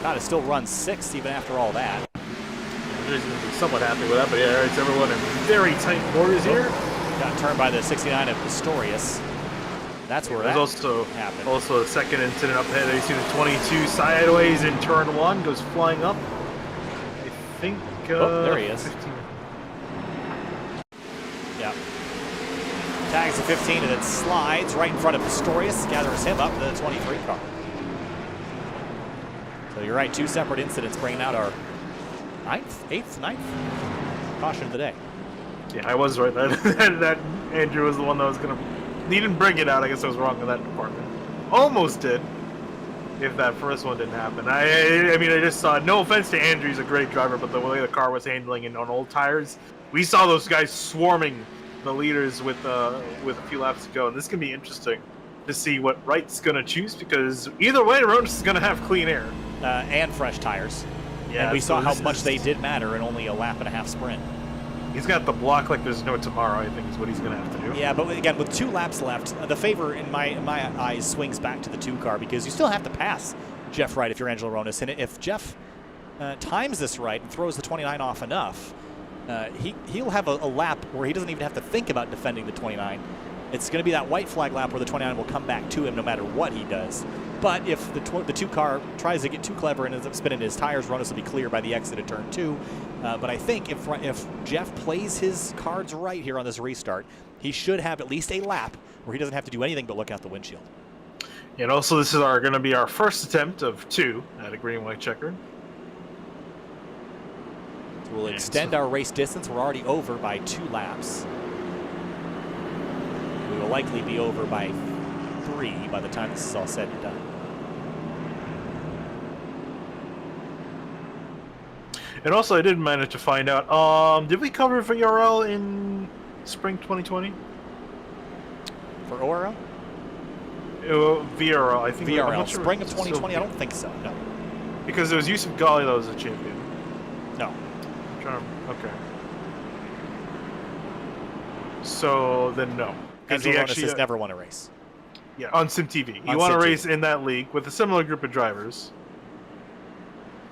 God, it still runs 6th even after all that. I'm somewhat happy with that, but yeah, it's everyone in very tight quarters here. Got turned by the 69 of Pistorius. That's where that happened. Also a second incident up ahead. You see the 22 sideways in turn 1, goes flying up. I think. Oh, there he is. 15. Yeah. Tags the 15 and it slides right in front of Pistorius, gathers him up to the 23 car. So you're right, 2 separate incidents bringing out our Eighth, ninth caution of the day. Yeah, I was right. That Andrew was the one that was gonna. He didn't bring it out. I guess I was wrong in that department. Almost did. If that first one didn't happen. I mean, I just saw. No offense to Andrew, he's a great driver, but the way the car was handling it on old tires, we saw those guys swarming the leaders with a few laps to go. And this can be interesting to see what Wright's gonna choose, because either way, Ronis is gonna have clean air and fresh tires. Yeah, and we so saw how much they did matter in only a lap and a half sprint. He's got the block like there's no tomorrow, I think, is what he's going to have to do. Yeah, but again, with 2 laps left, the favor in my eyes swings back to the 2 car, because you still have to pass Jeff Wright if you're Angelo Ronis. And if Jeff times this right and throws the 29 off enough, he'll have a lap where he doesn't even have to think about defending the 29. It's going to be that white flag lap where the 29 will come back to him no matter what he does. But if the 2 car tries to get too clever and ends up spinning his tires, Ronis will be clear by the exit of turn 2. But I think if Jeff plays his cards right here on this restart, he should have at least a lap where he doesn't have to do anything but look out the windshield. And also, this is going to be our first attempt of 2 at a green-white checkered. So we'll extend our race distance. We're already over by 2 laps. We will likely be over by 3 by the time this is all said and done. And also, I did manage to find out, did we cover VRL in spring 2020? For ORL? VRL, I think. VRL, not sure spring of 2020? I don't think so, no. Because it was Yusuf Ghali that was the champion. No. I'm trying to, okay. So, then no. Because Angelo Ronis has never won a race. Yeah, on SimTV. He On won a SimTV. race in that league with a similar group of drivers.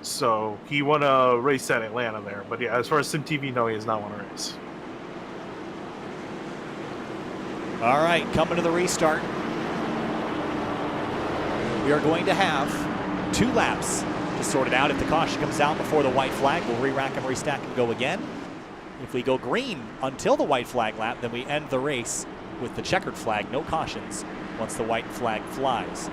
So he won a race at Atlanta there. But yeah, as far as SimTV, no, he has not won a race. All right, coming to the restart. We are going to have 2 laps to sort it out. If the caution comes out before the white flag, we'll re-rack and restack and go again. If we go green until the white flag lap, then we end the race with the checkered flag, no cautions, once the white flag flies.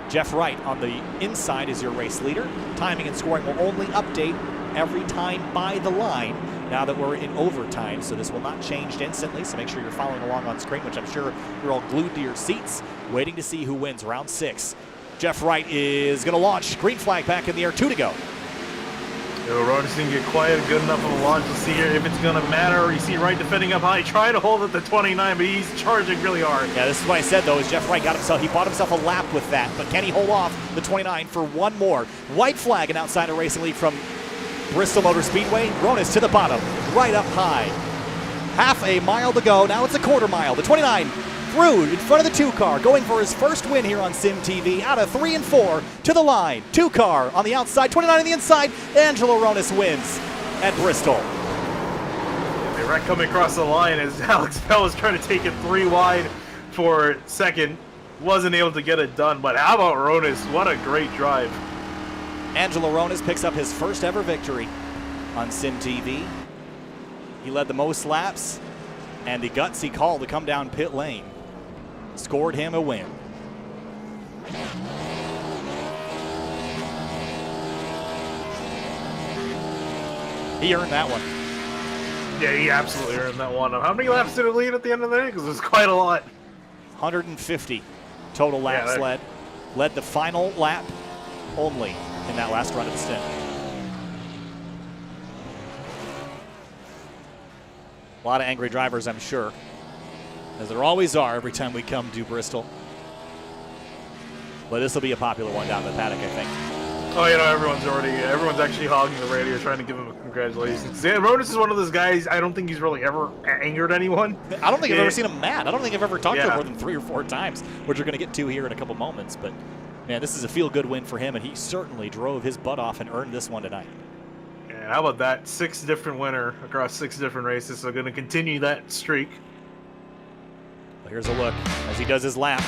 Jeff Wright on the inside is your race leader. Timing and scoring will only update every time by the line now that we're in overtime, so this will not change instantly, so make sure you're following along on screen, which I'm sure you're all glued to your seats, waiting to see who wins round 6. Jeff Wright is going to launch. Green flag back in the air, 2 to go. Ronis didn't get quiet good enough of a launch to see here if it's going to matter. You see Wright defending up high, trying to hold at the 29, but he's charging really hard. Yeah, this is what I said, though, is Jeff Wright he bought himself a lap with that, but can he hold off the 29 for one more? White flag and outside a racing lead from Bristol Motor Speedway. Ronis to the bottom, right up high. Half a mile to go. Now it's a quarter mile. The 29 through in front of the 2 car, going for his first win here on SimTV. Out of 3 and 4 to the line. 2 car on the outside, 29 on the inside. Angelo Ronis wins at Bristol. The wreck coming across the line as Alex Bell was trying to take it 3 wide for second. Wasn't able to get it done, but how about Ronis? What a great drive. Angelo Ronis picks up his first ever victory on SimTV. He led the most laps, and the gutsy call to come down pit lane scored him a win. He earned that one. Yeah, he absolutely earned that one. How many laps did it lead at the end of the day? Because it was quite a lot. 150 total laps led. Led the final lap only in that last run of the stint. A lot of angry drivers, I'm sure, as there always are every time we come to Bristol. But this will be a popular one down in the paddock, I think. Oh, you know, everyone's actually hogging the radio, trying to give him a congratulations. Ronis is one of those guys, I don't think he's really ever angered anyone. I don't think I've ever seen him mad. I don't think I've ever talked to him more than 3 or 4 times, which we're going to get to here in a couple moments. But, man, this is a feel-good win for him, and he certainly drove his butt off and earned this one tonight. Yeah, how about that? 6 different winner across 6 different races, so going to continue that streak. Well, here's a look as he does his lap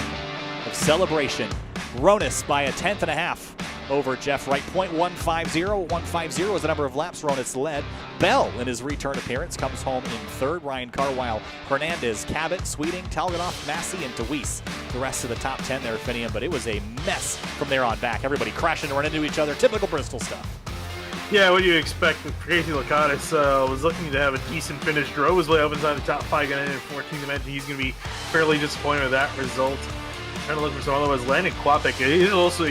of celebration. Ronis by a 10.5 over Jeff Wright. 0.150. 150 is the number of laps Ronis led. Bell, in his return appearance, comes home in 3rd. Ryan Carwile, Hernandez, Cabot, Sweeting, Talganoff, Massey, and DeWeese. The rest of the top 10 there, Finian, but it was a mess from there on back. Everybody crashing and running into each other. Typical Bristol stuff. Yeah, what do you expect? Casey Lakatos was looking to have a decent finish. Drove his way up inside the top 5, got in at 14th dimension. He's going to be fairly disappointed with that result. Trying to look for some other ones. Landon Klopek, he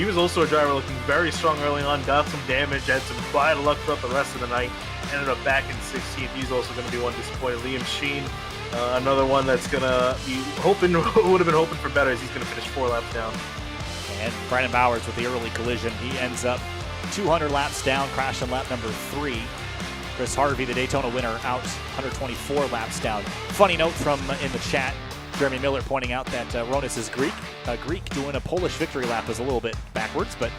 was also a driver looking very strong early on, got some damage, had some bad luck throughout the rest of the night, ended up back in 16th. He's also going to be one disappointed. Liam Sheen, another one that's going to be hoping, would have been hoping for better, as he's going to finish 4 laps down. And Brandon Bowers with the early collision. He ends up 200 laps down, crashed on lap number 3. Chris Harvey, the Daytona winner, out 124 laps down. Funny note from in the chat, Jeremy Miller pointing out that Ronis is Greek. Greek doing a Polish victory lap is a little bit backwards, but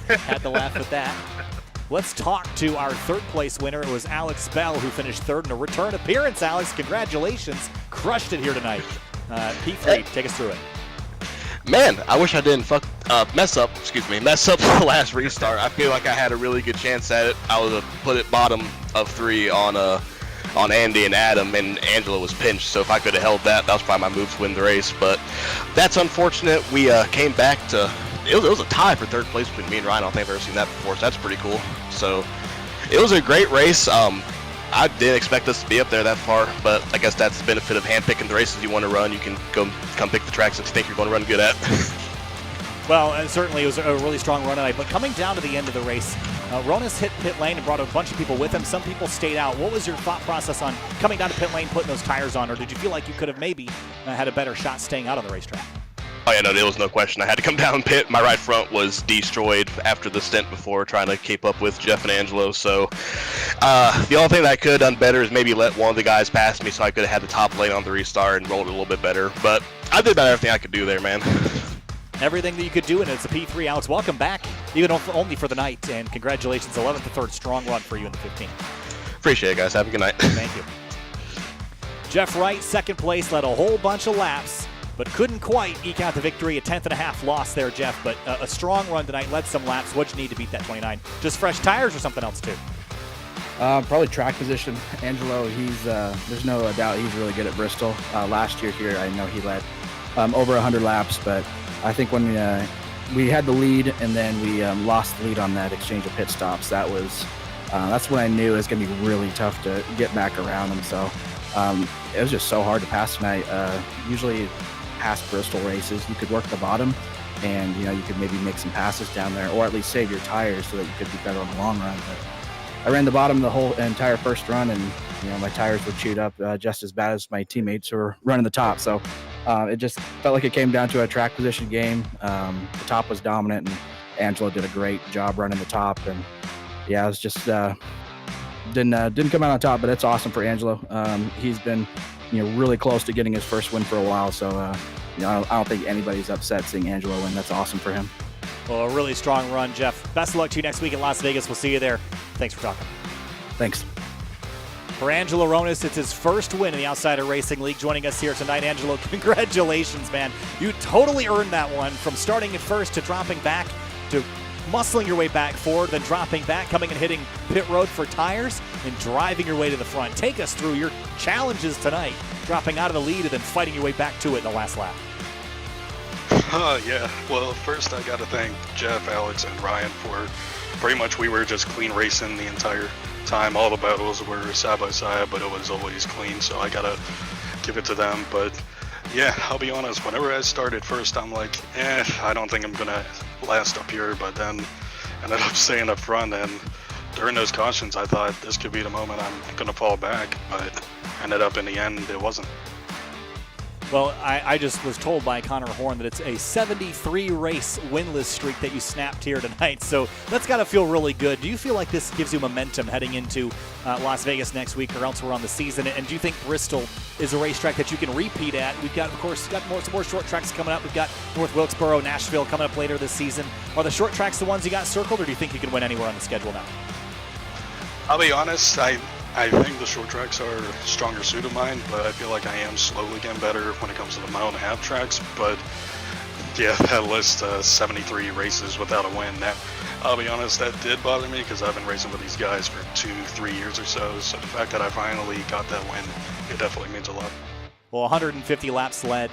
had to laugh at that. Let's talk to our third place winner. It was Alex Bell who finished third in a return appearance. Alex, congratulations. Crushed it here tonight. P3, take us through it. Man, I wish I didn't mess up the last restart. I feel like I had a really good chance at it. I would have put it bottom of 3 on Andy and Adam, and Angela was pinched, so if I could have held that, that was probably my move to win the race. But that's unfortunate. We came back to it was a tie for third place between me and Ryan. I don't think I've ever seen that before, so that's pretty cool. So it was a great race. I didn't expect us to be up there that far, but I guess that's the benefit of handpicking the races you want to run. You can come pick the tracks that you think you're going to run good at. Well, and certainly it was a really strong run tonight, but coming down to the end of the race, Ronis hit pit lane and brought a bunch of people with him. Some people stayed out. What was your thought process on coming down to pit lane, putting those tires on, or did you feel like you could have maybe had a better shot staying out on the racetrack? Oh yeah, no, there was no question. I had to come down pit. My right front was destroyed after the stint before, trying to keep up with Jeff and Angelo. So the only thing that I could have done better is maybe let one of the guys pass me, so I could have had the top lane on the restart and rolled it a little bit better. But I did about everything I could do there, man. Everything that you could do, and it's a P3. Alex, welcome back, even only for the night, and congratulations, 11th to 3rd, strong run for you in the 15. Appreciate it, guys. Have a good night. Thank you. Jeff Wright, second place, led a whole bunch of laps, but couldn't quite eke out the victory. A 10th.5 loss there, Jeff, but a strong run tonight, led some laps. What'd you need to beat that 29? Just fresh tires or something else too? Probably track position. Angelo, there's no doubt he's really good at Bristol. Last year here, I know he led over 100 laps, but I think when we had the lead and then we lost the lead on that exchange of pit stops, that's when I knew it was going to be really tough to get back around him. So it was just so hard to pass tonight. Usually past Bristol races, you could work the bottom and you could maybe make some passes down there, or at least save your tires so that you could be better on the long run. But I ran the bottom the whole entire first run, and my tires were chewed up just as bad as my teammates who were running the top. So it just felt like it came down to a track position game. The top was dominant, and Angelo did a great job running the top. And yeah, it was just didn't come out on top, but it's awesome for Angelo. He's been really close to getting his first win for a while. So I don't think anybody's upset seeing Angelo win. That's awesome for him. Well, a really strong run, Jeff. Best of luck to you next week in Las Vegas. We'll see you there. Thanks for talking. Thanks. For Angelo Ronis, it's his first win in the Outsider Racing League. Joining us here tonight, Angelo, congratulations, man. You totally earned that one, from starting at first to dropping back to muscling your way back forward, then dropping back, coming and hitting pit road for tires, and driving your way to the front. Take us through your challenges tonight, dropping out of the lead and then fighting your way back to it in the last lap. Yeah, well, first I got to thank Jeff, Alex, and Ryan for pretty much we were just clean racing the entire time. All the battles were side by side, but it was always clean, so I got to give it to them. But yeah, I'll be honest, whenever I started first, I'm like, I don't think I'm going to last up here, but then ended up staying up front, and during those cautions, I thought this could be the moment I'm going to fall back, but ended up in the end, it wasn't. Well, I just was told by Connor Horn that it's a 73-race winless streak that you snapped here tonight, so that's got to feel really good. Do you feel like this gives you momentum heading into Las Vegas next week or elsewhere on the season? And do you think Bristol is a racetrack that you can repeat at? We've got, of course, some more short tracks coming up. We've got North Wilkesboro, Nashville coming up later this season. Are the short tracks the ones you got circled, or do you think you can win anywhere on the schedule now? I'll be honest, I think the short tracks are a stronger suit of mine, but I feel like I am slowly getting better when it comes to the mile and a half tracks. But yeah, that list, 73 races without a win, that, I'll be honest, that did bother me because I've been racing with these guys for 2-3 years or so. So the fact that I finally got that win, it definitely means a lot. Well, 150 laps led,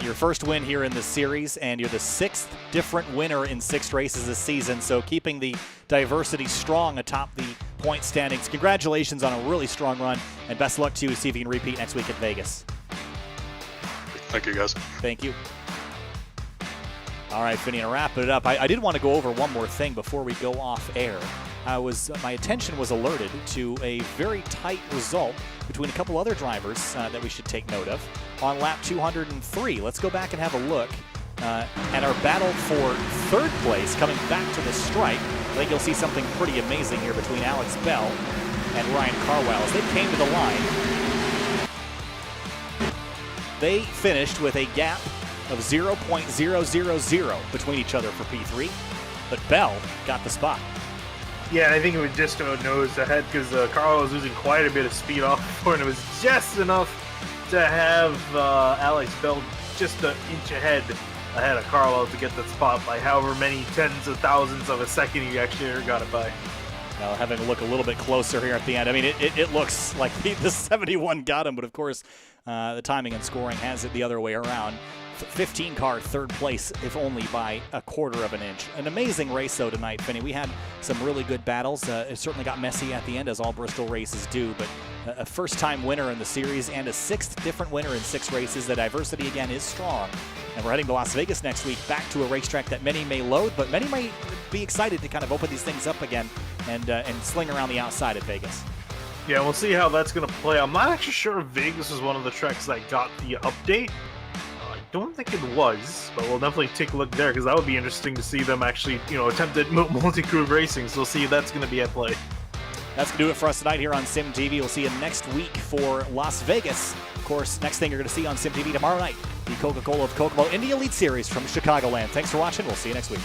Your first win here in the series, and you're the 6th different winner in 6 races this season, so keeping the diversity strong atop the point standings. Congratulations on a really strong run, and best of luck to you. See if you can repeat next week at Vegas. Thank you, guys. Thank you. All right, Finney, to wrap it up, I did want to go over one more thing before we go off air. My attention was alerted to a very tight result between a couple other drivers that we should take note of on lap 203. Let's go back and have a look at our battle for 3rd place coming back to the stripe. I think you'll see something pretty amazing here between Alex Bell and Ryan Carwell. As they came to the line, they finished with a gap of 0.000 between each other for P3, but Bell got the spot. Yeah, I think it was just about nose ahead because Carl was losing quite a bit of speed off before, and it was just enough to have Alex Bell just an inch ahead of Carl to get that spot by however many tens of thousands of a second he actually got it by. Now, having a look a little bit closer here at the end, I mean, it looks like the 71 got him, but of course, the timing and scoring has it the other way around. 15 car 3rd place, if only by a 1/4 of an inch. An amazing race, though, tonight, Finney. We had some really good battles. It certainly got messy at the end, as all Bristol races do, but a first-time winner in the series and a 6th different winner in 6 races. The diversity, again, is strong. And we're heading to Las Vegas next week, back to a racetrack that many may loathe, but many may be excited to kind of open these things up again and sling around the outside at Vegas. Yeah, we'll see how that's going to play. I'm not actually sure if Vegas is one of the tracks that got the update. I don't think it was, but we'll definitely take a look there because that would be interesting to see them actually, attempt at multi-crew racing. So we'll see if that's going to be at play. That's going to do it for us tonight here on Sim TV. We'll see you next week for Las Vegas. Of course, next thing you're going to see on Sim TV tomorrow night, the Coca-Cola of Kokomo Indy Elite Series from Chicagoland. Thanks for watching. We'll see you next week.